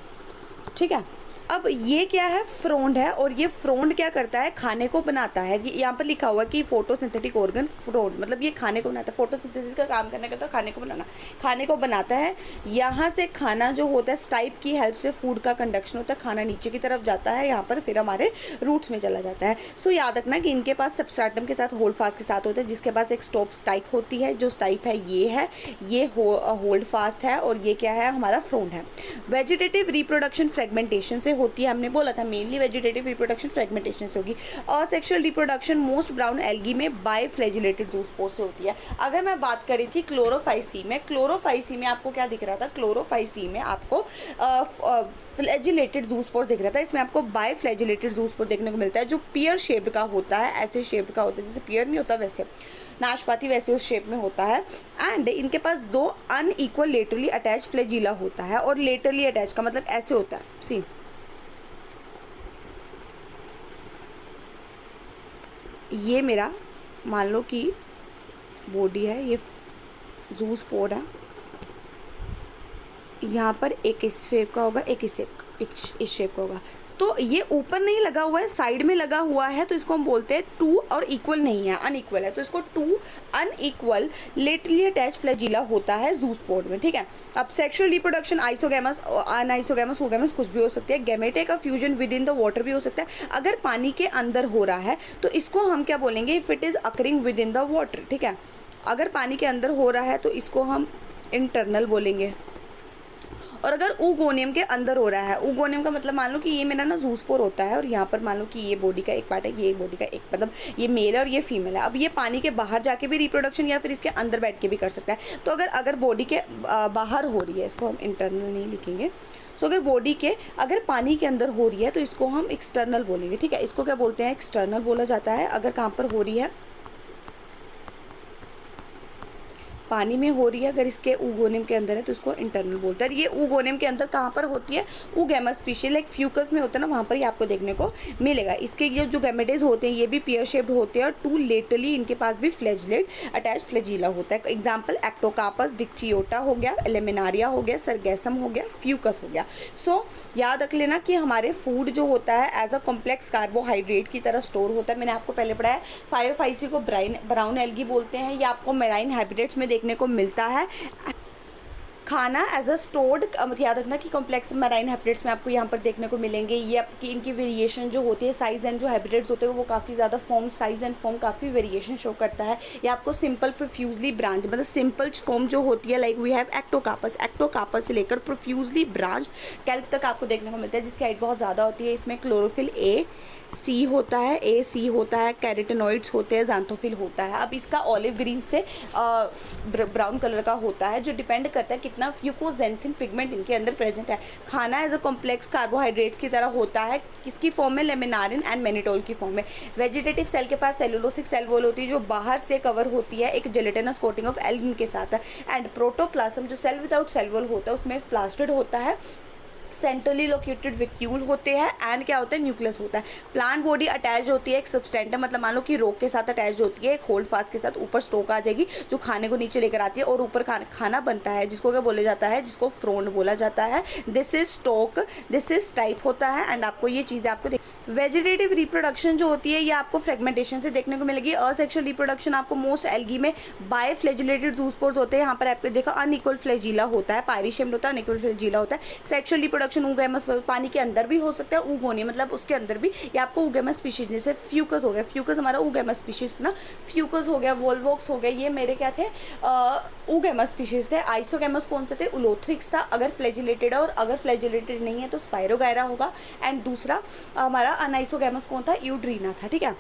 ठीक है। अब ये क्या है? फ्रोंड है, और ये फ्रोंड क्या करता है? खाने को बनाता है। ये यहाँ पर लिखा हुआ है कि फोटोसिंथेटिक ऑर्गन फ्रोंड, मतलब ये खाने को बनाता है। फोटोसिंथेसिस का काम करने का तो खाने को बनाना, खाने को बनाता है। यहाँ से खाना जो होता है स्टाइप की हेल्प से फूड का कंडक्शन होता है, खाना नीचे की तरफ जाता है, यहाँ पर फिर हमारे रूट्स में चला जाता है। सो याद रखना कि इनके पास सबस्ट्रेटम के साथ होल्ड फास्ट के साथ होता है, जिसके पास एक स्टॉप स्टाइप होती है। जो स्टाइप है ये होल्ड फास्ट है, और ये क्या है? हमारा फ्रोंड है। वेजिटेटिव रिप्रोडक्शन फ्रेगमेंटेशन से होती है, हमने बोला था मेनली वेजिटेटिव रिप्रोडक्शन फ्रेगमेंटेशन से होगी। और sexual reproduction most brown algae में बायफ्लैजिलेटेड जूस्पोर से होती है। अगर मैं बात करी थी क्लोरोफाइसी में, क्लोरोफाइसी में आपको क्या दिख रहा था? क्लोरोफाइसी में आपको फ्लैजिलेटेड जूस्पोर दिख रहा था। इसमें आपको बायफ्लैजिलेटेड जूस्पोर देखने को मिलता है, जो पियर शेप्ड का होता है, ऐसे शेप्ड का होता है, जैसे पियर नहीं होता वैसे, नाशपाती वैसे उस शेप में होता है। एंड इनके पास दो अनइक्वल लेटरली अटैच फ्लैजिला होता है, और लेटरली अटैच का मतलब ऐसे होता है, सी ये मेरा मान लो कि बॉडी है, ये जूस्पोर है, यहाँ पर एक इस शेप का होगा, एक इस शेप का होगा। तो ये ऊपर नहीं लगा हुआ है, साइड में लगा हुआ है, तो इसको हम बोलते हैं टू और इक्वल नहीं है, अनइक्वल है, तो इसको two unequal laterally attach flagella होता है जूस्पोर में, ठीक है। अब sexual reproduction isogamous, anisogamous, oogamous कुछ भी हो सकती है। गैमेटे का fusion within the water भी हो सकता है। अगर पानी के अंदर हो रहा है तो इसको हम क्या बोलेंगे? If it is occurring with in the water, ठीक है। अगर पानी के अंदर हो रहा है तो इसको हम इंटरनल बोलेंगे। और अगर ऊगोनियम के अंदर हो रहा है, ऊगोनियम का मतलब मान लो कि ये मेरा ना जूस्पोर होता है, और यहाँ पर मान लो कि ये बॉडी का एक पार्ट है, ये बॉडी का एक, मतलब ये मेल है और ये फीमेल है। अब ये पानी के बाहर जाके भी रिप्रोडक्शन या फिर इसके अंदर बैठ के भी कर सकता है। तो अगर बॉडी के बाहर हो रही है, इसको हम इंटरनल नहीं लिखेंगे। सो अगर बॉडी के अगर पानी के अंदर हो रही है तो इसको हम एक्सटर्नल बोलेंगे, ठीक है। इसको क्या बोलते हैं? एक्सटर्नल बोला जाता है। अगर कहाँ पर हो रही है? पानी में हो रही है, अगर इसके ऊगोनियम के अंदर है तो इसको इंटरनल बोलते हैं। ये ऊगोनियम के अंदर कहाँ पर होती है? ऊगैमस स्पीशीज, लाइक फ्यूकस में होता है ना, वहाँ पर ही आपको देखने को मिलेगा। इसके ये जो गैमेटेज होते हैं ये भी पियर शेप्ड होते हैं, और टू लेटरली इनके पास भी फ्लैजिलेट अटैच फ्लैजिला होता है। एग्जाम्पल एक्टोकार्पस डिक्टियोटा हो गया, लेमिनारिया हो गया, सरगैसम हो गया, फ्यूकस हो गया। सो याद रख लेना कि हमारे फूड जो होता है एज अ कॉम्प्लेक्स कार्बोहाइड्रेट की तरह स्टोर होता है। मैंने आपको पहले पढ़ाया फायरोफाइसी को ब्राउन एल्गी बोलते हैं, या आपको मेराइन हैबिटेट्स में देखने को मिलता है। खाना एज अ स्टोर्ड, याद रखना कि कॉम्प्लेक्स मैराइन हैबिटेट्स में आपको यहाँ पर देखने को मिलेंगे। ये आपकी इनकी वेरिएशन जो होती है, साइज़ एंड जो हैबिटेट्स होते हैं वो काफ़ी ज़्यादा फॉर्म, साइज़ एंड फॉर्म काफ़ी वेरिएशन शो करता है। ये आपको सिंपल प्रोफ्यूजली ब्रांच, मतलब सिंपल फॉर्म जो होती है, like we have ectocarpus, ectocarpus से लेकर प्रोफ्यूजली ब्रांच कैल्प तक आपको देखने को मिलता है, जिसकी हाइट बहुत ज़्यादा होती है। इसमें क्लोरोफिल ए सी होता है, ए सी होता है, कैरोटिनॉइड्स होते हैं, ज़ैंथोफिल होता है। अब इसका ऑलिव ग्रीन से ब्राउन कलर का होता है, जो डिपेंड करता है कितना फ्यूकोजेंथिन पिगमेंट इनके अंदर प्रेजेंट है। खाना एज अ कॉम्प्लेक्स कार्बोहाइड्रेट्स की तरह होता है, किसकी फॉर्म में, लेमिनारिन एंड मैनिटोल की फॉर्म में। वेजिटेटिव सेल के पास सेलुलोसिक सेल वॉल होती है जो बाहर से कवर होती है एक जेलेटिनस कोटिंग ऑफ एल्गिन के साथ है। एंड प्रोटोप्लाज्म जो सेल विदाउट सेल वॉल होता है उसमें प्लास्टिड होता है, सेंट्रली लोकेटेड वैक्यूल होते हैं एंड क्या होता है, न्यूक्लियस होता है। प्लांट बॉडी अटैच होती है एक सब्सटेंटम, मतलब मान लो कि रोग के साथ अटैच होती है, एक होल्ड फास्ट के साथ ऊपर स्टोक आ जाएगी जो खाने को नीचे लेकर आती है और ऊपर खाना बनता है, जिसको क्या बोला जाता है, जिसको फ्रोंड बोला जाता है। This is stalk, this is type होता है। एंड आपको ये चीज़ें आपको वेजिटेटिव रिप्रोडक्शन जो होती है ये आपको फ्रेगमेंटेशन से देखने को मिलेगी। असेक्सुअल रिप्रोडक्शन आपको मोस्ट एल्गी में बायफ्लैजिलेटेड जूस्पोर्स होते हैं। यहाँ पर आपने देखा अनइक्वल फ्लैजिला होता है, पायरीशियम होता है, अनइक्वल फ्लैजिला होता है। सेक्सुअल रिप्रोडक्शन ऊगैमस पानी के अंदर भी हो सकता है, ऊगोनी मतलब उसके अंदर भी, या आपको ऊगैमस स्पीशीज जैसे फ्यूकस हो गया, फ्यूकस हमारा ऊगैमस स्पीशीज ना, फ्यूकस हो गया, वोल्वोक्स हो गए, ये मेरे क्या थे, ऊगैमस स्पीशीज थे। आइसोगैमस कौन से थे, उलोथ्रिक्स था अगर फ्लैजिलेटेड है, और अगर फ्लैजिलेटेड नहीं है तो स्पायरोगायरा होगा। एंड दूसरा हमारा अनाइसोगैमस कौन था, यूड्रीना था, ठीक है।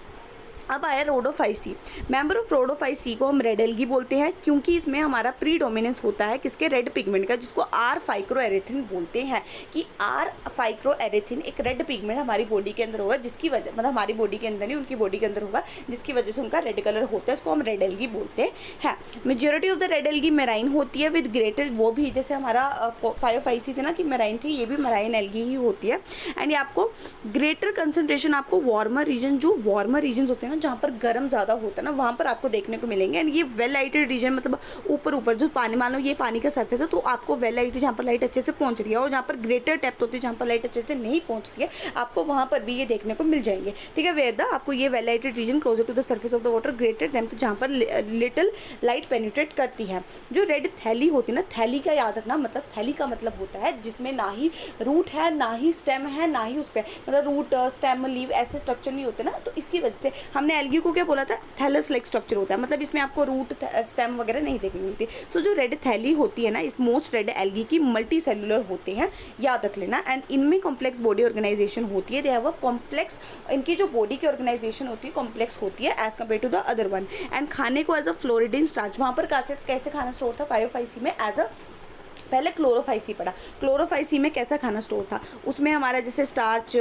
अब आया रोडोफाइसी। मेंबर ऑफ रोडोफाइसी को हम रेड एल्गी बोलते हैं क्योंकि इसमें हमारा प्रीडोमिनेंस होता है किसके, रेड पिगमेंट का, जिसको आर फाइक्रोएरेथिन बोलते हैं कि आर फाइक्रोएरेथिन एक रेड पिगमेंट हमारी बॉडी के अंदर होगा, जिसकी वजह मतलब हमारी बॉडी के अंदर नहीं उनकी बॉडी के अंदर होगा, जिसकी वजह से उनका रेड कलर होता है, इसको हम रेड एल्गी बोलते हैं। Majority of the red algae marine होती है विद ग्रेटर, वो भी जैसे हमारा फायोफाइसी थे ना कि मेराइन थी, ये भी मेराइन एल्गी ही होती है। एंड ये आपको ग्रेटर कंसनट्रेशन आपको वार्मर रीजन, जो वार्मर रीजन होते हैं जहाँ पर गर्म ज़्यादा होता है ना वहाँ पर आपको देखने को मिलेंगे। एंड ये वेल लाइटेड रीजन मतलब ऊपर जो पानी, मान लो ये पानी का सरफेस है तो आपको वेल लाइटेड जहाँ पर लाइट अच्छे से पहुँच रही है, और जहाँ पर ग्रेटर डेप्थ होती है जहाँ पर लाइट अच्छे से नहीं पहुँचती है आपको वहाँ पर भी ये देखने को मिल जाएंगे, ठीक है। वेयर द आपको ये well lighted region closer to the surface of the water, greater depth जहाँ पर लिटिल लाइट पेनिट्रेट करती है। जो रेड थैली होती है ना, थैली का याद रखना, मतलब थैली का मतलब होता है जिसमें ना ही रूट है ना ही स्टेम है ना ही उस पर मतलब रूट स्टेम लीव ऐसे स्ट्रक्चर नहीं होते ना, तो इसकी वजह से हमने एल्गी को क्या बोला था, थैलस लाइक स्ट्रक्चर होता है, मतलब इसमें आपको रूट स्टेम वगैरह नहीं देखने मिलती। सो जो रेड थैली होती है ना, इस मोस्ट रेड एल्गी की मल्टी सेलुलर होते हैं, याद रख लेना। एंड इनमें कॉम्प्लेक्स बॉडी ऑर्गेनाइजेशन होती है, दे हैव अ कॉम्प्लेक्स, इनकी जो बॉडी की ऑर्गेनाइजेशन होती है कॉम्प्लेक्स होती है as compare to the other one. And खाने को एज अ फ्लोरिडिन स्टार्च, वहाँ पर कैसे खाना स्टोर था फायोफाइसी में, एज अ पहले क्लोरोफाइसी पढ़ा, क्लोरोफाइसी में कैसा खाना स्टोर था, उसमें हमारा जैसे स्टार्च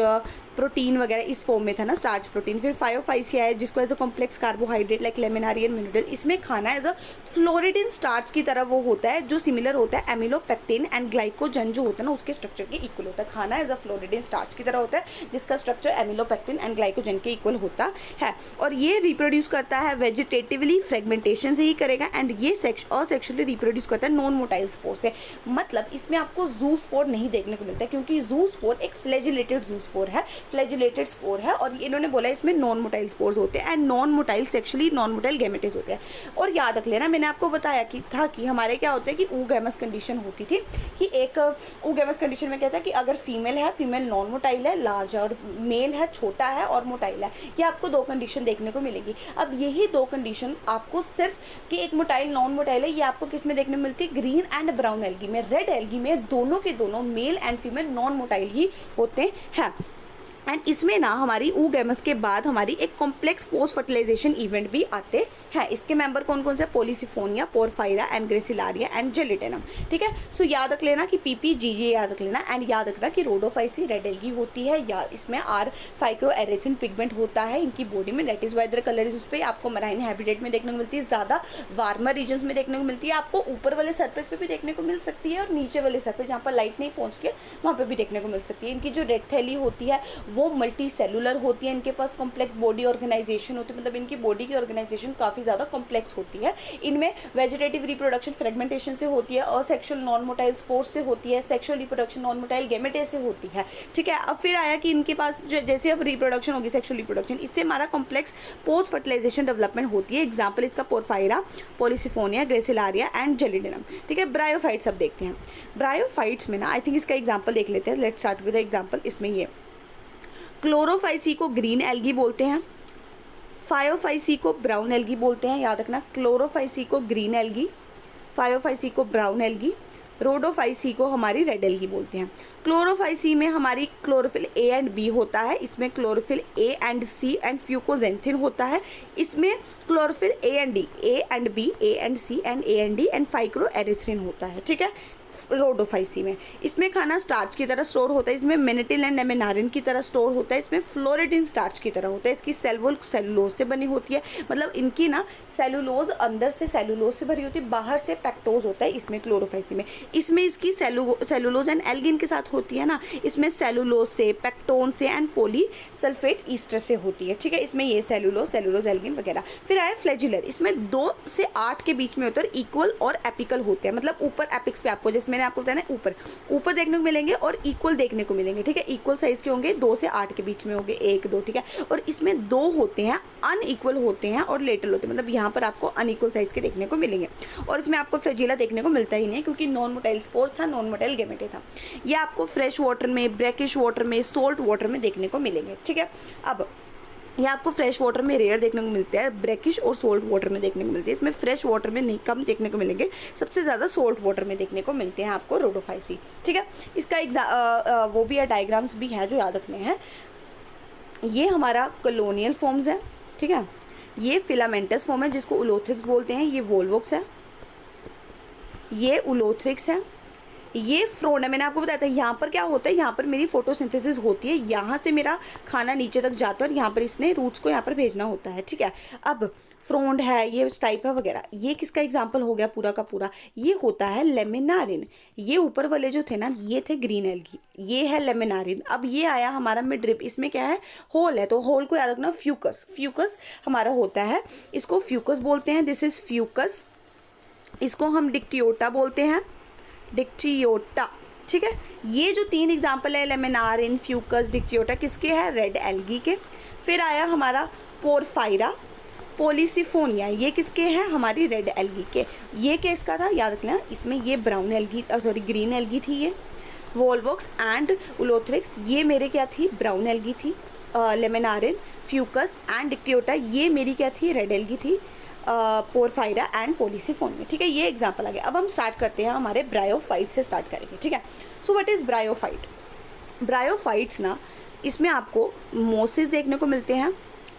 प्रोटीन वगैरह इस फॉर्म में था ना, स्टार्च प्रोटीन। फिर फायोफाइसी आया जिसको as a complex carbohydrate like laminarin mineral, इसमें खाना एज अ फ्लोरिडिन स्टार्च की तरह वो होता है जो सिमिलर होता है एमिलोपेक्टिन एंड ग्लाइकोजन जो होता है ना उसके स्ट्रक्चर के इक्वल होता है। खाना एज अ फ्लोरिडिन स्टार्च की तरह होता है जिसका स्ट्रक्चर एमिलोपेक्टिन एंड ग्लाइकोजन के इक्वल होता है, और ये रिप्रोड्यूस करता है वेजिटेटिवली, फ्रेगमेंटेशन से ही करेगा। एंड ये असेक्सुअली रिप्रोड्यूस करता है नॉन मोटाइल स्पोर से, मतलब इसमें आपको जू स्पोर नहीं देखने को मिलता है क्योंकि जू स्पोर एक फ्लैजिलेटेड जू स्पोर है, फ्लैजिलेटेड स्पोर है, और इन्होंने बोला इसमें नॉन मोटाइल स्पोर्स होते हैं and non motile sexually non motile gametes होते हैं। और याद रख लेना मैंने आपको बताया कि था कि हमारे क्या होता है कि ऊगैमस कंडीशन होती थी कि एक ऊगैमस कंडीशन में क्या था कि अगर फीमेल है, फीमेल नॉन मोटाइल है लार्ज है, और मेल है छोटा है और मोटाइल है, ये आपको दो कंडीशन देखने को मिलेगी। अब यही दो कंडीशन आपको सिर्फ कि एक मोटाइल नॉन मोटाइल है ये आपको किस में देखने को मिलती है, ग्रीन एंड ब्राउन एल्गी में। रेड एल्गी में दोनों के दोनों male and female non motile ही होते हैं। एंड इसमें ना हमारी ऊगैमस के बाद हमारी एक कॉम्प्लेक्स पोस्ट फर्टिलाइजेशन इवेंट भी आते हैं। इसके मेंबर कौन कौन से, पॉलीसिफोनिया, पोरफायरा एंड ग्रेसिलारिया एंड जेलिटेनम, ठीक है। सो याद रख लेना कि पीपीजीजे याद रख लेना, एंड याद रखना कि रोडोफाइसी रेड एल्गी होती है, या इसमें आर फाइक्रोएरेथिन पिगमेंट होता है इनकी बॉडी में, that is why their colour is उस पर आपको मराइन हैबिटेट में देखने को मिलती है, ज़्यादा वार्मर रीजन्स में देखने को मिलती है, आपको ऊपर वाले सरफेस पे भी देखने को मिल सकती है और नीचे वाले सरफेस जहाँ पर लाइट नहीं पहुँचती है वहाँ पर भी देखने को मिल सकती है। इनकी जो रेड थैली होती है वो मल्टी सेलुलर होती है, इनके पास कॉम्प्लेक्स बॉडी ऑर्गेनाइजेशन होती है, मतलब इनकी बॉडी की ऑर्गेनाइजेशन काफ़ी ज़्यादा कॉम्प्लेक्स होती है। इनमें वेजिटेटिव रिप्रोडक्शन फ्रेगमेंटेशन से होती है, असेक्सुअल नॉन मोटाइल स्पोर्स से होती है, सेक्सुअल रिप्रोडक्शन नॉन मोटाइल गैमेटेज से होती है, ठीक है। अब फिर आया कि इनके पास जैसे अब रिप्रोडक्शन होगी सेक्सुअल रिप्रोडक्शन, इससे हमारा कॉम्प्लेक्स पोस्ट फर्टिलाइजेशन डेवलपमेंट होती है। एग्जाम्पल इसका पोरफायरा, पॉलीसिफोनिया, ग्रेसिलारिया एंड जेलिडेनम, ठीक है। ब्रायोफाइट्स अब देखते हैं। ब्रायोफाइट्स में ना आई थिंक इसका एग्जाम्पल देख लेते हैं, let's start with the example. इसमें ये क्लोरोफाइसी को ग्रीन एल्गी बोलते हैं, फायोफाइसी को ब्राउन एल्गी बोलते हैं, याद रखना। क्लोरोफाइसी को ग्रीन एल्गी, फायोफाइसी को ब्राउन एल्गी, रोडोफाइसी को हमारी रेड एल्गी बोलते हैं। क्लोरोफाइसी में हमारी क्लोरोफिल ए एंड बी होता है, इसमें chlorophyll A and C and fucoxanthin होता है, इसमें chlorophyll A and D, A and B, A and C and A and D and phycoerythrin होता है, ठीक है। रोडोफाइसी में। इसमें खाना स्टार्च की तरह स्टोर होता है, इसमें मेनिटिल एंड लेमिनारिन की तरह स्टोर होता है, इसमें फ्लोरेटिन स्टार्च की तरह होता है। इसकी सेल वॉल सेलुलोज से बनी होती है, मतलब इनकी ना सेलुलोज अंदर से सेलुलोज से भरी होती है, बाहर से पैक्टोज होता है इसमें क्लोरोफाइसी में। इसमें इसकी सेलुलोज एंड एल्गिन के साथ होती है ना, इसमें सेलुलोज से, पैक्टोन से एंड पॉलीसल्फेट ईस्टर से होती है, ठीक है। इसमें ये सेलुलोज एल्गिन वगैरह। फिर आया फ्लैजिलर, इसमें 2 से 8 के बीच में होता है, इक्वल और एपिकल होते हैं, मतलब ऊपर एपिक्स पे आपको, जैसे मैंने आपको बताया ना, ऊपर देखने को मिलेंगे और इक्वल देखने को मिलेंगे, ठीक है। इक्वल साइज के होंगे, 2 से 8 के बीच में होंगे, 1 2, ठीक है। और इसमें 2 होते हैं अनइक्वल होते हैं और लेटरल होते हैं, मतलब यहाँ पर आपको अनइक्वल साइज के देखने को मिलेंगे। और इसमें आपको फ्लैजिला देखने को मिलता ही नहीं है, क्योंकि नॉन मोटाइल स्पोर्स था, नॉन मोटाइल गैमेटे था। ये आपको फ्रेश वाटर में, ब्रैकिश वाटर में, सोल्ट वाटर में देखने को मिलेंगे, ठीक है। अब ये आपको फ्रेश वाटर में रेयर देखने को मिलते हैं, ब्रैकिश और सोल्ट वाटर में देखने को मिलते हैं। इसमें फ्रेश वाटर में नहीं, कम देखने को मिलेंगे, सबसे ज़्यादा सोल्ट वाटर में देखने को मिलते हैं आपको रोडोफाइसी, ठीक है। इसका वो भी है, डायग्राम्स भी है जो याद रखने हैं। ये हमारा कॉलोनियल फॉर्म्स है, ठीक है। ये फिलामेंटस फॉर्म है जिसको उलोथ्रिक्स बोलते हैं। ये वोल्वोक्स है, ये उलोथ्रिक्स है, ये फ्रोन है। मैंने आपको बताया था यहाँ पर क्या होता है, यहाँ पर मेरी फोटोसिंथेसिस होती है, यहाँ से मेरा खाना नीचे तक जाता है और यहाँ पर इसने रूट्स को यहाँ पर भेजना होता है, ठीक है। अब फ्रोंड है, ये टाइप है वगैरह। ये किसका एग्जाम्पल हो गया पूरा का पूरा, ये होता है लेमिनारिन। ये ऊपर वाले जो थे ना, ये थे ग्रीन एल्गी, ये है लेमिनारिन। अब ये आया हमारा मिडरिप, इसमें क्या है, होल है, तो होल को याद रखना, फ्यूकस। फ्यूकस हमारा होता है, इसको फ्यूकस बोलते हैं, दिस इज फ्यूकस। इसको हम डिक्टियोटा बोलते हैं, डिक्टियोटा, ठीक है। ये जो 3 एग्जाम्पल है, लेमिनारिन, फ्यूकस, डिक्टियोटा, किसके हैं, रेड एल्गी के। फिर आया हमारा पोरफायरा, पॉलीसिफोनिया, ये किसके हैं, हमारी रेड एल्गी के। ये किसका था, याद रखना, इसमें ये brown algae, sorry green algae थी। ये वोल्वोक्स एंड उलोथ्रिक्स, ये मेरे क्या थी, ब्राउन एल्गी थी। लेमिनारिन, फ्यूकस एंड डिक्टियोटा, ये मेरी क्या थी, रेड एल्गी थी। पोरफायरा एंड पॉलीसिफोनिया, ठीक है। ये एग्जाम्पल आ गया। अब हम स्टार्ट करते हैं, हमारे ब्रायोफाइट से स्टार्ट करेंगे, ठीक है। So what is bryophyte. Bryophytes ना, इसमें आपको मोसिस देखने को मिलते हैं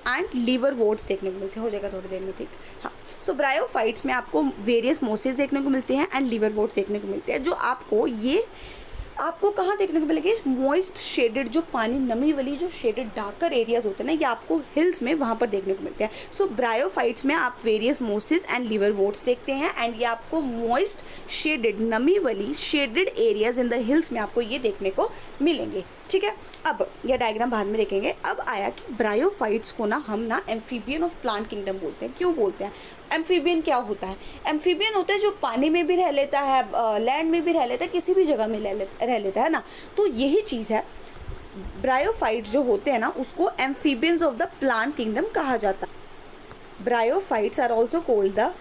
एंड लीवर वोट्स देखने को मिलते हैं, हो जाएगा थोड़ी देर में, ठीक। हाँ, सो ब्रायोफाइट्स में आपको वेरियस मोसिस देखने को मिलते हैं एंड लीवर वोट्स देखने को मिलते हैं, जो आपको कहाँ देखने को मिलेंगे, मॉइस्ट शेडेड, जो पानी नमी वाली जो शेडेड डार्कर एरियाज होते हैं ना, ये आपको हिल्स में वहाँ पर देखने को मिलते हैं। सो ब्रायोफाइट्स में आप वेरियस मोसिस एंड लीवर वोट्स देखते हैं एंड ये आपको मॉइस्ट शेडेड, नमी वाली shaded areas in the hills में आपको ये देखने को मिलेंगे, ठीक है। अब यह डायग्राम बाद में देखेंगे। अब आया कि ब्रायोफाइट्स को ना हम ना एम्फीबियन ऑफ प्लांट किंगडम बोलते हैं। क्यों बोलते हैं, एम्फीबियन क्या होता है, एम्फीबियन होता है जो पानी में भी रह लेता है, लैंड में भी रह लेता है, किसी भी जगह में रह लेता है ना, तो यही चीज़ है। ब्रायोफाइट्स जो होते हैं ना, उसको amphibians of the plant kingdom कहा जाता है। Bryophytes are also called the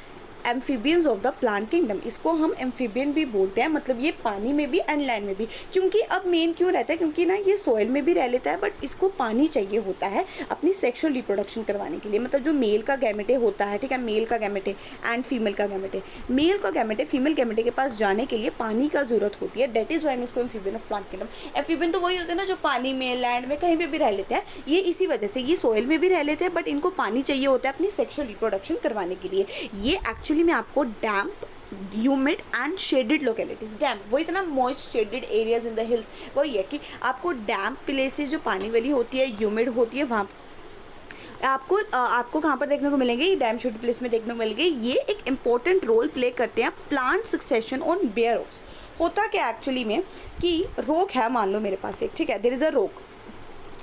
amphibians of the plant kingdom, इसको हम एम्फीबियन भी बोलते हैं, मतलब ये पानी में भी एंड लैंड में भी। क्योंकि अब मेन क्यों रहता है, क्योंकि ना ये सॉइल में भी रह लेता है, बट इसको पानी चाहिए होता है अपनी सेक्सुअल रिप्रोडक्शन करवाने के लिए। मतलब जो मेल का गैमेटे होता है, ठीक है, मेल का गैमेटे एंड फीमेल का गैमेटे, मेल का गैमेटे फीमेल गैमेटे के पास जाने के लिए पानी का जरूरत होती है, डेट इज वाई इसको amphibian of plant kingdom. Amphibian तो वही होते हैं ना जो पानी में, लैंड में, कहीं पे भी रह लेते हैं, ये इसी वजह से, ये सॉइल में भी रह लेते हैं, बट इनको पानी चाहिए होता है अपनी सेक्सुअल रिप्रोडक्शन करवाने के लिए। ये एक्चुअली में आपको डैम्प, ह्यूमिड एंड शेडेड लोकेलिटीज, डैम्प वही इतना moist shaded areas in the hills, वही है कि आपको डैम्प प्लेसेस जो पानी वाली होती है, ह्यूमिड होती है, वहाँ आपको कहाँ पर देखने को मिलेंगे, ये डैम शेडेड प्लेस में देखने को मिलेंगे। ये एक इंपॉर्टेंट रोल प्ले करते हैं plant succession on bare rocks. होता क्या एक्चुअली में कि रोक है, मान लो मेरे पास एक, ठीक है, देयर इज़ अ रोक,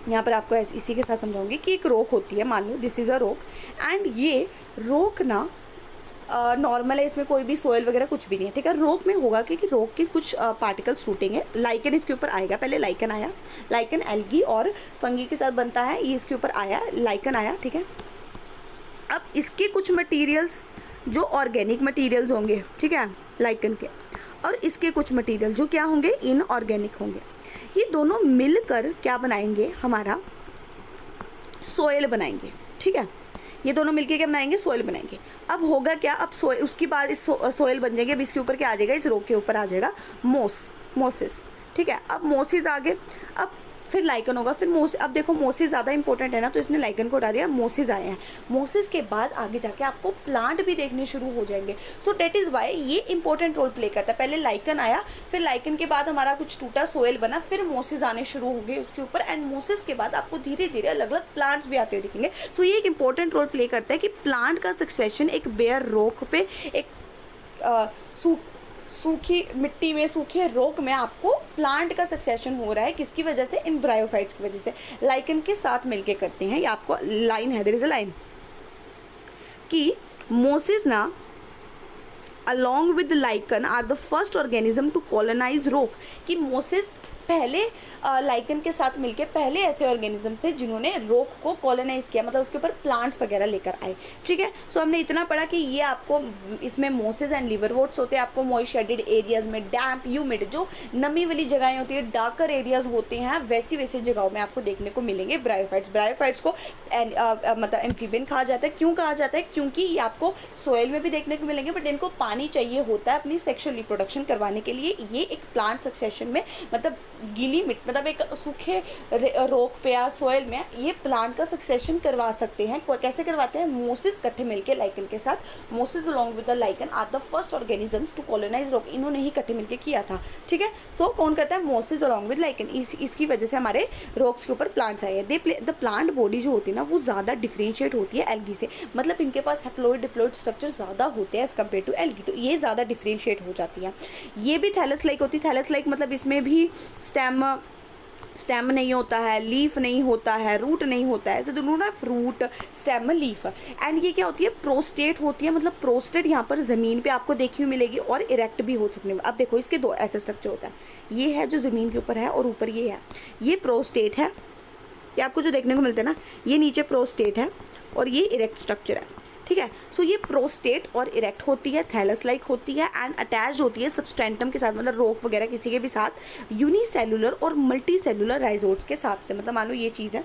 यहाँ पर आपको इसी के साथ समझाऊंगी कि एक रोक होती है, मान लो दिस इज़ अ रोक एंड ये रोक ना नॉर्मल है, इसमें कोई भी सोयल वगैरह कुछ भी नहीं है, ठीक है। रोक में होगा कि रोक के कुछ पार्टिकल्स टूटेंगे, लाइकन इसके ऊपर आएगा, पहले लाइकन आया, लाइकन एल्गी और फंगी के साथ बनता है, ये इसके ऊपर आया, लाइकन आया, ठीक है। अब इसके कुछ मटेरियल्स जो ऑर्गेनिक मटेरियल्स होंगे, ठीक है, लाइकन के, और इसके कुछ मटेरियल जो क्या होंगे, इनऑर्गेनिक होंगे, ये दोनों मिलकर क्या बनाएंगे, हमारा सोयल बनाएंगे, ठीक है। ये दोनों मिलके क्या बनाएंगे, सोयल बनाएंगे। अब होगा क्या, अब उसके बाद इस सोयल बन जाएंगे, अब इसके ऊपर क्या आ जाएगा, इस रोक के ऊपर आ जाएगा मोसिस, ठीक है। अब मोसिस आ गए, अब फिर लाइकन होगा, फिर मोस, अब देखो मोसिस ज़्यादा इंपॉर्टेंट है ना, तो इसने लाइकन को हटा दिया, मोसिस आए हैं। मोसिस के बाद आगे जाके आपको प्लांट भी देखने शुरू हो जाएंगे। सो डेट इज़ वाई ये इंपॉर्टेंट रोल प्ले करता है। पहले लाइकन आया, फिर लाइकन के बाद हमारा कुछ टूटा सोयल बना, फिर मोसिस आने शुरू हो गए उसके ऊपर, एंड मोसिस के बाद आपको धीरे धीरे अलग अलग प्लांट्स भी आते हुए दिखेंगे। सो ये एक इंपॉर्टेंट रोल प्ले करता है कि प्लांट का सक्सेशन एक बेयर रॉक पे, एक सूखी मिट्टी में, सूखे रॉक में आपको प्लांट का सक्सेशन हो रहा है। किसकी वजह से? इन ब्रायोफाइट्स की वजह से, लाइकन के साथ मिलके करते हैं। ये आपको लाइन है, देयर इज अ लाइन कि मोसिस ना along with the lichen are the first organism to colonize rock, कि मोसिस पहले लाइकन के साथ मिलके पहले ऐसे ऑर्गेनिज्म थे जिन्होंने रॉक को कॉलोनाइज किया, मतलब उसके ऊपर प्लांट्स वगैरह लेकर आए। ठीक है, सो हमने इतना पढ़ा कि ये आपको इसमें मोसेस एंड लिवरवुड्स होते हैं। आपको मॉइस्ट शेडेड एरियाज में, डैम्प ह्यूमिड जो नमी वाली जगहें होती है, डार्कर एरियाज होते हैं, वैसी वैसी जगहों में आपको देखने को मिलेंगे ब्रायोफाइट्स। ब्रायोफाइट्स को मतलब एम्फीबियन कहा जाता है। क्यों कहा जाता है? क्योंकि ये आपको सोयल में भी देखने को मिलेंगे, बट इनको पानी चाहिए होता है अपनी सेक्शुअल रिप्रोडक्शन करवाने के लिए। ये एक प्लांट सक्सेशन में, मतलब गीली मिट्टी, मतलब एक सूखे रॉक पे या सोयल में ये प्लांट का सक्सेशन करवा सकते हैं। कैसे करवाते हैं? मोसिस इकट्ठे मिलके लाइकन के साथ। Mosses along with the lichen are the first organisms to colonise rock. इन्होंने ही इकट्ठे मिलके किया था। ठीक है, सो कौन करता है? मोसिस अलोंग विद लाइकन। इसकी वजह से हमारे रॉक्स के ऊपर प्लांट्स आए हैं। द प्लांट बॉडी जो होती है ना, वो ज़्यादा डिफ्रेंशिएट होती है एल्गी से, मतलब इनके पास हैप्लॉइड डिप्लॉइड स्ट्रक्चर ज़्यादा होते हैं एज कम्पेयर टू एल्गी, तो ये ज़्यादा डिफ्रेंशिएट हो जाती है। ये भी थैलस लाइक होती है। थैलस लाइक मतलब इसमें भी स्टेम नहीं होता है, लीफ नहीं होता है, रूट नहीं होता है। सो दोनों ना फ्रूट, स्टेम, लीफ। एंड ये क्या होती है? प्रोस्टेट होती है, मतलब प्रोस्टेट यहाँ पर ज़मीन पे आपको देखी हुई मिलेगी और इरेक्ट भी हो सकने। अब देखो इसके दो ऐसे स्ट्रक्चर होता है, ये है जो ज़मीन के ऊपर है और ऊपर ये है, ये प्रोस्टेट है। ये आपको जो देखने को मिलता है ना, ये नीचे प्रोस्टेट है और ये इरेक्ट स्ट्रक्चर है। ठीक है, सो ये प्रोस्टेट और इरेक्ट होती है, थैलस लाइक होती है एंड अटैच होती है सबस्टेंटम के साथ, मतलब रोक वगैरह किसी के भी साथ, यूनिसेलुलर और मल्टी सेलुलर राइजोट्स के हिसाब से। मतलब मान लो ये चीज़ है,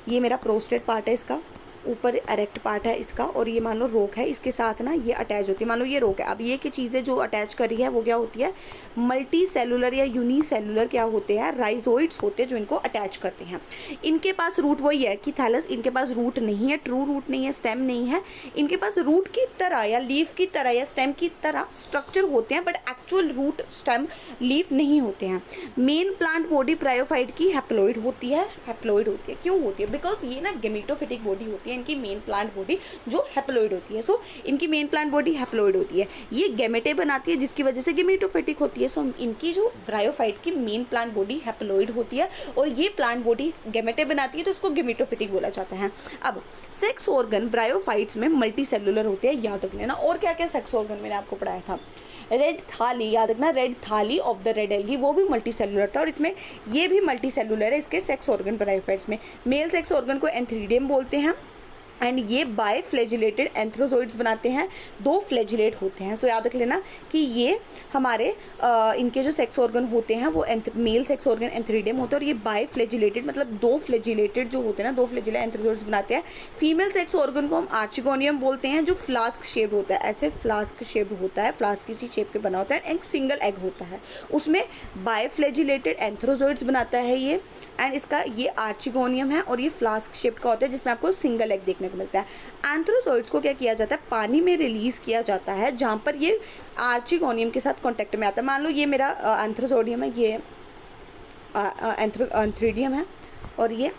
ये मेरा प्रोस्टेट पार्ट है इसका, ऊपर इरेक्ट पार्ट है इसका, और ये मान लो रोक है, इसके साथ ना ये अटैच होती है। मान लो ये रोक है, अब ये की चीज़ें जो अटैच कर रही है वो क्या होती है? मल्टी सेलुलर या यूनिसेलुलर क्या होते हैं? राइजोइड्स होते हैं जो इनको अटैच करते हैं। इनके पास रूट वही है कि थैलस, इनके पास रूट नहीं है, ट्रू रूट नहीं है, स्टेम नहीं है। इनके पास रूट की तरह या लीफ की तरह या स्टेम की तरह स्ट्रक्चर होते हैं, but actual root, stem, leaf नहीं होते हैं। मेन प्लांट बॉडी ब्रायोफाइट की हैप्लॉइड होती है। हैप्लॉइड होती है, क्यों होती है? बिकॉज ये ना गेमेटोफिटिक बॉडी होती है इनकी मेन प्लांट बॉडी, जो हैप्लॉइड होती है। सो इनकी मेन प्लांट बॉडी हैप्लॉइड होती है, ये गेमेटे बनाती है जिसकी वजह से गेमेटोफिटिक होती है। सो इनकी जो ब्रायोफाइट की मेन प्लांट बॉडी हैप्लॉइड होती है और ये प्लांट बॉडी गेमेटे बनाती है, तो इसको गेमेटोफिटिक बोला जाता है। अब सेक्स ऑर्गन ब्रायोफाइट्स में मल्टी सेलुलर होते हैं, याद रख लेना। और क्या क्या सेक्स ऑर्गन मैंने आपको पढ़ाया था? रेड थाली, याद रखना, रेड थाली ऑफ द रेड एल्गी, वो भी मल्टी सेलुलर था, और इसमें ये भी मल्टी सेलुलर है इसके सेक्स ऑर्गन ब्रायोफाइट्स में। मेल सेक्स ऑर्गन को एंथ्रीडियम बोलते हैं एंड ये बाय फ्लैजिलेटेड एंथ्रोजोइड्स बनाते हैं, दो फ्लैजिलेट होते हैं। सो याद रख लेना कि ये हमारे इनके जो सेक्स ऑर्गन होते हैं वो मेल सेक्स ऑर्गन एंथ्रीडियम होते हैं, और ये बाय फ्लैजिलेटेड मतलब दो फ्लैजिलेटेड जो होते हैं ना, दो फ्लैजिलेटेड एंथ्रोजोइड्स बनाते हैं। फीमेल सेक्स ऑर्गन को हम आर्चिगोनियम बोलते हैं, जो फ्लास्क शेप्ड होता है, ऐसे फ्लास्क शेप्ड होता है, फ्लास्क किसी शेप के बना होता है, एक सिंगल एग होता है, उसमें बाय फ्लैजिलेटेड एंथ्रोजोइड्स बनाता है ये, एंड इसका ये आर्चिगोनियम है और ये फ्लास्क शेप्ड का होता है जिसमें आपको सिंगल एग देखने मिलता है। एंथ्रोजोइड्स को क्या किया जाता है? पानी में रिलीज किया जाता है, जहां पर ये आर्चिगोनियम के साथ कांटेक्ट में आता है। मान लो ये मेरा एंथ्रोजोडियम है, ये एंथ्रीडियम है और ये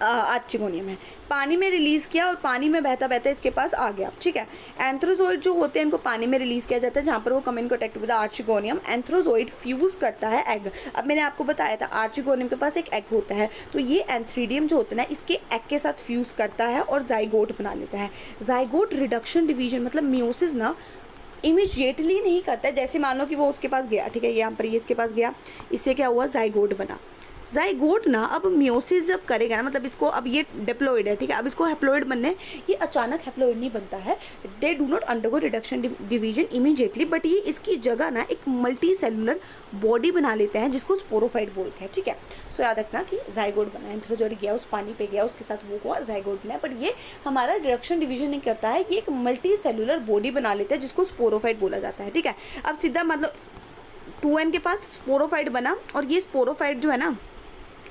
आर्चिगोनियम है। पानी में रिलीज़ किया और पानी में बहता बहता इसके पास आ गया। ठीक है, एंथ्रोजोइड जो होते हैं इनको पानी में रिलीज़ किया जाता है जहाँ पर वो come in contact with archegonium. Antherozoid fuse करता है एग। अब मैंने आपको बताया था आर्चिगोनियम के पास एक एग होता है, तो ये एंथ्रीडियम जो होता है ना, इसके एग के साथ फ्यूज़ करता है और जाइगोट बना लेता है। जाइगोट रिडक्शन डिवीजन मतलब मियोसिस ना इमीडिएटली नहीं करता है। जैसे मान लो कि वो उसके पास गया, ठीक है, यहाँ पर ये इसके पास गया, इससे क्या हुआ? जाइगोट बना। जाइगोट ना अब मियोसिस जब करेगा ना, मतलब इसको, अब ये डिप्लॉइड है, ठीक है, अब इसको हैप्लॉइड बनने, ये अचानक हैप्लॉइड नहीं बनता है, they do not undergo reduction division immediately, but ये इसकी जगह ना एक मल्टी सेलुलर बॉडी बना लेते हैं जिसको स्पोरोफाइट बोलते हैं। ठीक है, सो याद रखना कि जाइगोट बना, एंथ्रोजोइड गया, उस पानी पे गया, उसके साथ वो हुआ, जाइगोट बना, बट ये हमारा रिडक्शन डिवीजन नहीं करता है, ये एक मल्टी सेलुलर बॉडी बना लेता है जिसको स्पोरोफाइट बोला जाता है। ठीक है, अब सीधा मतलब 2n के पास स्पोरोफाइट बना, और ये स्पोरोफाइट जो है ना,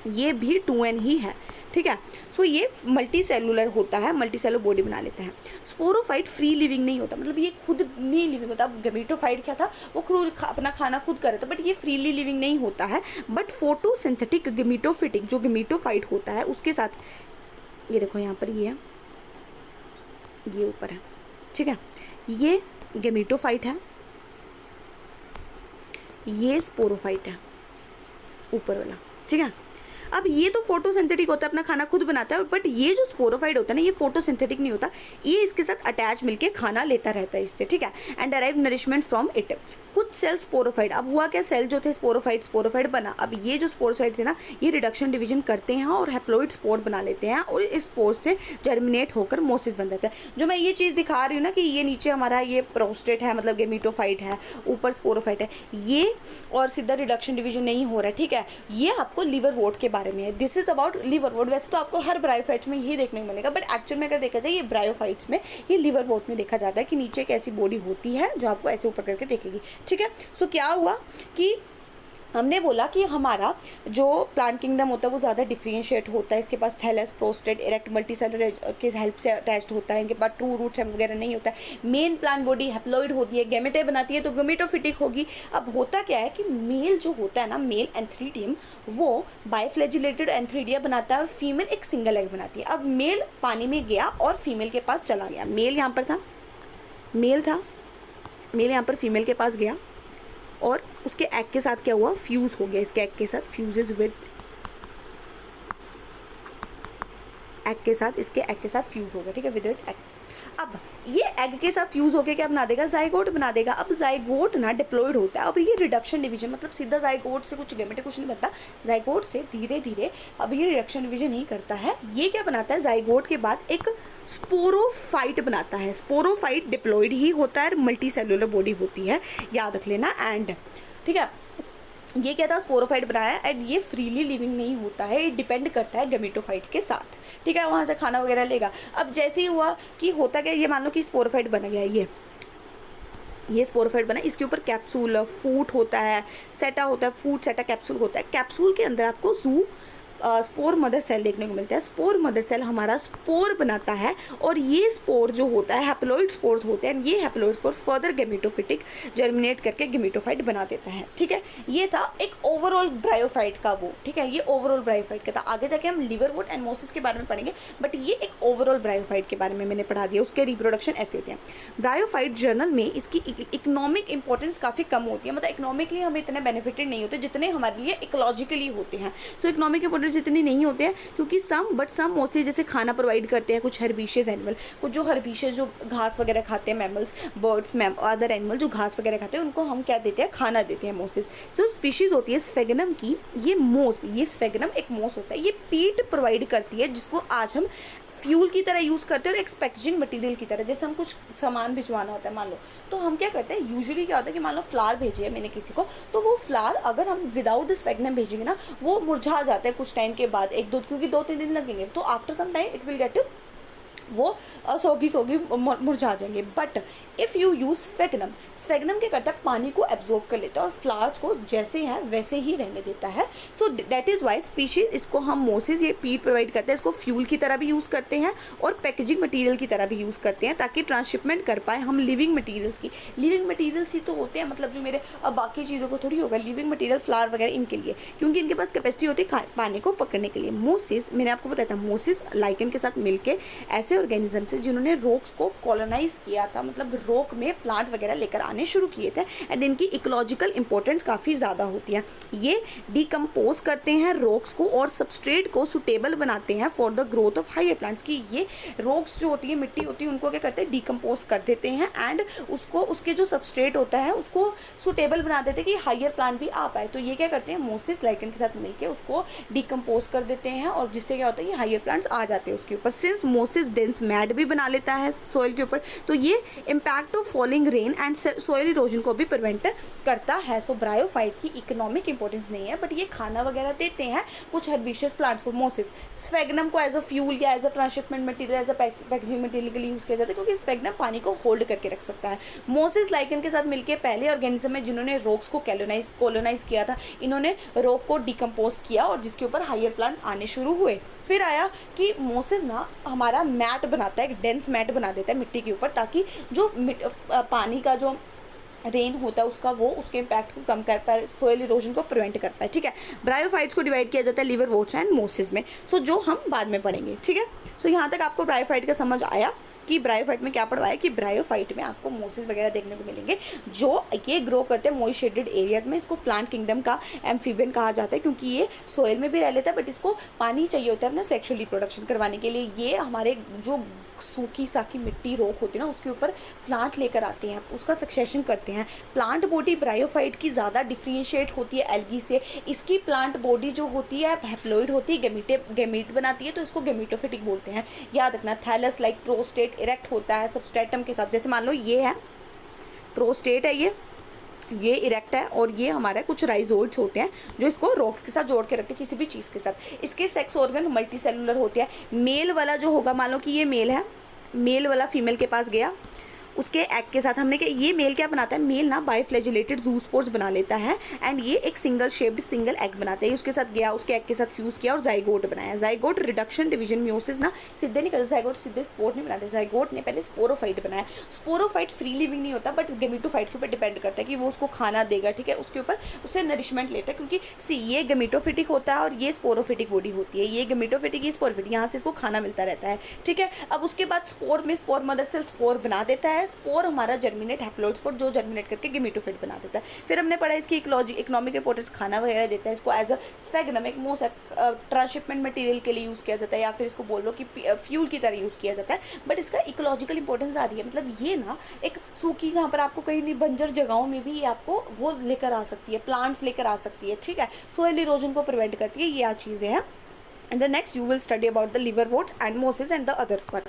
ये भी 2n ही है, ठीक है। सो ये मल्टी सेलुलर होता है, मल्टी सेलुलर बॉडी बना लेता है। स्पोरोफाइट फ्री लिविंग नहीं होता, मतलब ये खुद नहीं लिविंग होता। अब गमीटोफाइट क्या था, वो खुद अपना खाना खुद कर रहा था, बट ये फ्रीली लिविंग नहीं होता है। बट फोटोसिंथेटिक गमीटोफिटिक जो गमीटोफाइट होता है उसके साथ, ये देखो यहाँ पर ये है, ये ऊपर है, ठीक है, ये गमीटोफाइट है, ये स्पोरोफाइट है ऊपर वाला, ठीक है। अब ये तो फोटोसिंथेटिक होता है, अपना खाना खुद बनाता है, बट ये जो स्पोरोफाइट होता है ना, ये फोटोसिंथेटिक नहीं होता, ये इसके साथ अटैच मिलके खाना लेता रहता है इससे, ठीक है। And arrive nourishment from it. कुछ सेल स्पोरोफाइट, अब हुआ क्या, सेल जो थे स्पोरोफाइट बना। अब ये जो स्पोरोफाइट थे ना, ये रिडक्शन डिवीजन करते हैं और हैप्लॉइड स्पोर बना लेते हैं, और इस स्पोर से जर्मिनेट होकर मोसिस बन जाता है। जो मैं ये चीज़ दिखा रही हूँ ना कि ये नीचे हमारा ये प्रोस्टेट है, मतलब गेमिटोफाइट है, ऊपर स्पोरोफाइट है, ये और सीधा रिडक्शन डिवीजन नहीं हो रहा है, ठीक है। ये आपको लिवर वोट के बारे में है, this is about liver vote. वैसे तो आपको हर ब्रायोफाइट्स में ये देखने को मिलेगा, बट एक्चुअल में अगर देखा जाए ये ब्रायोफाइट्स में, ये लिवर वोट में देखा जाता है कि नीचे एक ऐसी बॉडी होती है जो आपको ऐसे ऊपर करके देखेगी, ठीक है। सो क्या हुआ कि हमने बोला कि हमारा जो प्लांट किंगडम होता है वो ज़्यादा डिफ्रेंशिएट होता है, इसके पास थैलस, प्रोस्टेट, इरेक्ट, मल्टीसेलुलर के हेल्प से अटैच्ड होता है, इनके पास ट्रू रूट्स वगैरह नहीं होता है। मेन प्लांट बॉडी हैप्लॉइड होती है, गैमेटे बनाती है, तो गैमेटोफिटिक होगी। अब होता क्या है कि मेल जो होता है ना, मेल एंथ्रीडियम, वो बाइफ्लैजिलेटेड एंथ्रीडिया बनाता है और फीमेल एक सिंगल एग बनाती है। अब मेल पानी में गया और फीमेल के पास चला गया, मेल यहाँ पर था, मेल यहाँ पर फीमेल के पास गया और उसके एग के साथ क्या हुआ, फ्यूज़ हो गया, इसके एग के साथ फ्यूजेज विद एग के साथ, इसके एग के साथ फ्यूज़ हो गया, ठीक है, विद इट एग्स। अब ये एग के साथ फ्यूज़ होकर क्या बना देगा, जाइगोट बना देगा। अब जाइगोट ना डिप्लॉयड होता है, अब ये रिडक्शन डिवीजन, मतलब सीधा जाइगोट से कुछ गैमेटे कुछ नहीं बनता, जाइगोट से धीरे धीरे अब ये रिडक्शन डिवीजन नहीं करता है। ये क्या बनाता है, जाइगोट के बाद एक स्पोरोफाइट बनाता है। स्पोरोफाइट डिप्लॉयड ही होता है, मल्टी सेलुलर बॉडी होती है, याद रख लेना। एंड ठीक है, ये क्या था, स्पोरोफाइट बनाया, एंड ये फ्रीली लिविंग नहीं होता है, ये डिपेंड करता है गमीटोफाइट के साथ, ठीक है, वहाँ से खाना वगैरह लेगा। अब जैसे ही हुआ कि होता क्या, ये मान लो कि स्पोरोफाइट बन गया, ये स्पोरोफाइट बना, इसके ऊपर कैप्सूल फूट होता है, सेटा होता है, फूट सेटा कैप्सूल होता है। कैप्सूल के अंदर आपको स्पोर मदर सेल देखने को मिलता है। स्पोर मदर सेल हमारा स्पोर बनाता है, और ये स्पोर जो होता है हैप्लॉइड स्पोर्स होते हैं, ये haploid spore further gametophytic germinate करके गैमेटोफाइट बना देता है, ठीक है। ये था एक ओवरऑल ब्रायोफाइट का वो, ठीक है, ये ओवरऑल ब्रायोफाइट का था। आगे जाके हम लिवर वोट एंड मोसिस के बारे में पढ़ेंगे, बट ये एक ओवरऑल ब्रायोफाइट के बारे में मैंने पढ़ा दिया। उसके रिप्रोडक्शन ऐसे होते हैं। ब्रायोफाइट जर्नल में इसकी इकोनॉमिक इंपॉर्टेंस काफ़ी कम होती है, मतलब इकोनॉमिकली हमें इतने बेनिफिटेड नहीं होते जितने हमारे लिए इकोलॉजिकली होते हैं। सो इकोनॉमिक इंपॉर्टेंस इतनी नहीं होते हैं, क्योंकि सम मोस्टली जैसे खाना प्रोवाइड करते हैं कुछ हर्बिशियस एनिमल, कुछ जो हर्बिशियस जो घास वगैरह खाते हैं, मैमल्स, बर्ड्स, अदर एनिमल जो घास वगैरह खाते हैं, उनको हम क्या देते हैं, खाना देते हैं, मोसिस। जो स्पीशीज होती है स्फेगनम की, ये स्फेगनम एक मोस होता है, ये पीट प्रोवाइड करती है, जिसको आज हम फ्यूल की तरह यूज़ करते हैं और एक पैकेजिंग मटेरियल की तरह। जैसे हम कुछ सामान भिजवाना होता है मान लो, तो हम क्या करते हैं, यूजुअली क्या होता है कि मान लो फ्लावर भेजे है मैंने किसी को, तो वो फ्लावर अगर हम विदाउट दिस स्फेगनम भेजेंगे ना, वो मुरझा जाता है कुछ टाइम के बाद, क्योंकि 2-3 दिन लगेंगे, तो after some time it will get, वो सोगी मुरझा जाएंगे। But if you use sphagnum, sphagnum क्या करता है, पानी को एब्जॉर्ब कर लेता है और फ्लावर्स को जैसे हैं वैसे ही रहने देता है। सो दैट इज़ वाई स्पीशीज, इसको हम मोसिस, ये पीट प्रोवाइड करते हैं, इसको फ्यूल की तरह भी यूज़ करते हैं और पैकेजिंग मटेरियल की तरह भी यूज़ करते हैं, ताकि ट्रांसशिपमेंट कर पाए हम लिविंग मटीरियल्स की। लिविंग मटीरियल्स ही तो होते हैं, मतलब जो मेरे, अब बाकी चीज़ों को थोड़ी होगा लिविंग मटीरियल, फ्लावर वगैरह इनके लिए, क्योंकि इनके पास कैपेसिटी होती है पानी को पकड़ने के लिए। मोसिस, मैंने आपको बताया था, मोसिस लाइकन के साथ मिलकर ऐसे ऑर्गेनिज्म से जिन्होंने रोक्स को कॉलोनाइज किया था, मतलब रोक में प्लांट वगैरह लेकर आने शुरू किए थे, एंड इनकी इकोलॉजिकल इंपॉर्टेंस काफ़ी ज़्यादा होती है। ये डिकम्पोज करते हैं रोक्स को और सबस्ट्रेट को सुटेबल बनाते हैं for the growth of higher plants की। ये रोक्स जो होती है, मिट्टी होती है, उनको क्या करते हैं, डिकम्पोज कर देते हैं, एंड उसको, उसके जो सबस्ट्रेट होता है उसको सुटेबल बना देते हैं कि हायर प्लांट भी आ पाए। तो ये क्या करते हैं, मोसिस लाइकन के साथ मिलकर उसको डिकम्पोज कर देते हैं, और जिससे क्या होता है, ये हायर प्लांट्स आ जाते हैं उसके ऊपर। सिंस मोसिस डेंस मैट भी बना लेता है सॉइल के ऊपर। तो ये impact of falling rain and soil erosion को भी प्रिवेंट करता है। सो ब्रायोफाइट की इकोनॉमिक इंपॉर्टेंस नहीं है, बट ये खाना वगैरह देते हैं कुछ हर्बिशियस प्लांट्स को। मोसिस, स्फेगनम को एज अ फ्यूल या as a transshipment material, as a packaging material के लिए यूज़ किया जाता है, क्योंकि स्फेगनम पानी को होल्ड करके रख सकता है। मोसिस लाइकन के साथ मिलकर पहले ऑर्गेनिज्म है जिन्होंने रॉक्स को कॉलोनाइज किया था। इन्होंने रॉक को डिकम्पोज किया और जिसके ऊपर हायर प्लांट आने शुरू हुए। फिर आया कि मोसिस ना हमारा मैट बनाता है, एक डेंस मैट बना देता है मिट्टी के ऊपर, ताकि जो पानी का जो रेन होता है उसका वो उसके इम्पैक्ट को कम कर पाए, सोयल इरोजन को प्रिवेंट कर पाए। ठीक है, ब्रायोफाइट्स को डिवाइड किया जाता है लिवरवॉर्ट्स एंड मोसिस में। सो जो हम बाद में पढ़ेंगे। ठीक है, सो यहाँ तक आपको ब्रायोफाइट का समझ आया कि ब्रायोफाइट में क्या पढ़वाया, कि ब्रायोफाइट में आपको मोसिस वगैरह देखने को मिलेंगे जो ये ग्रो करते हैं मॉइस्ट शेडेड एरियाज में। इसको प्लांट किंगडम का एम्फीबियन कहा जाता है, क्योंकि ये सोयल में भी रह लेता है, बट इसको पानी चाहिए होता है अपना सेक्सुअल रिप्रोडक्शन करवाने के लिए। ये हमारे जो सूखी साकी मिट्टी रोक होती है ना, उसके ऊपर प्लांट लेकर आते हैं, उसका सक्सेशन करते हैं। प्लांट बॉडी ब्रायोफाइट की ज़्यादा डिफ्रेंशिएट होती है एल्गी से। इसकी प्लांट बॉडी जो होती है हैप्लॉइड होती है, गेमीट बनाती है, तो इसको गेमीटोफिटिक बोलते हैं। याद रखना, थैलस लाइक प्रोस्टेट इरेक्ट होता है सबस्ट्रेटम के साथ। जैसे मान लो ये है प्रोस्टेट है, ये इरेक्ट है, और ये हमारे कुछ राइजोइड्स होते हैं जो इसको रॉक्स के साथ जोड़ के रखते हैं किसी भी चीज़ के साथ। इसके सेक्स ऑर्गन मल्टी सेलुलर होते हैं। मेल वाला जो होगा, मान लो कि ये मेल है, मेल वाला फीमेल के पास गया, उसके एग के साथ हमने ये मेल क्या बनाता है, मेल ना बाइफ्लैजिलेटेड जूस्पोर्स बना लेता है, एंड ये एक सिंगल शेप्ड सिंगल एग बनाता है। उसके साथ गया, उसके एग के साथ फ्यूज किया और जाइगोट बनाया। जाइगोट रिडक्शन डिवीजन मियोसिस ना सीधे नहीं करते, जाइगोट सीधे स्पोर नहीं बनाते, जाइगोट ने पहले स्पोरोफाइट बनाया। स्पोरोफाइट फ्री लिविंग नहीं होता, बट गेमिटोफाइट के ऊपर डिपेंड करता है कि वो उसको खाना देगा। ठीक है, उसके ऊपर उससे नरिशमेंट लेता है, क्योंकि सी ये गेमिटोफिटिक होता है और ये स्पोरोफिटिक बॉडी होती है। ये गेमिटोफिटिक, ये स्पोरोफिटिक, यहाँ से इसको खाना मिलता रहता है। ठीक है, अब उसके बाद स्पोर में स्पोर मदर सेल स्पोर बना देता है। स्पोर हमारा जर्मिनेट हैप्लॉइड स्पोर जो जर्मिनेट करके गेमिटोफिट बना देता है। फिर हमने पढ़ा इसकी इकोनॉमिक इंपॉर्टेंस, खाना वगैरह देता है। इसको एज अ स्फेगनम एक मोस्ट ट्रांसशिपमेंट मटेरियल के लिए यूज़ किया जाता है, या फिर इसको बोल लो कि फ्यूल की तरह यूज़ किया जाता है। बट इसका इकोलॉजिकल इंपॉर्टेंस आ रही है, मतलब ये ना एक सूखी, जहाँ पर आपको कहीं नहीं बंजर जगहों में भी ये आपको वो लेकर आ सकती है, प्लांट्स लेकर आ सकती है। ठीक है, सोइल इरोजन को प्रिवेंट करती है। ये चीज़ें हैं। And the next you will study about the liverworts and mosses and the other part.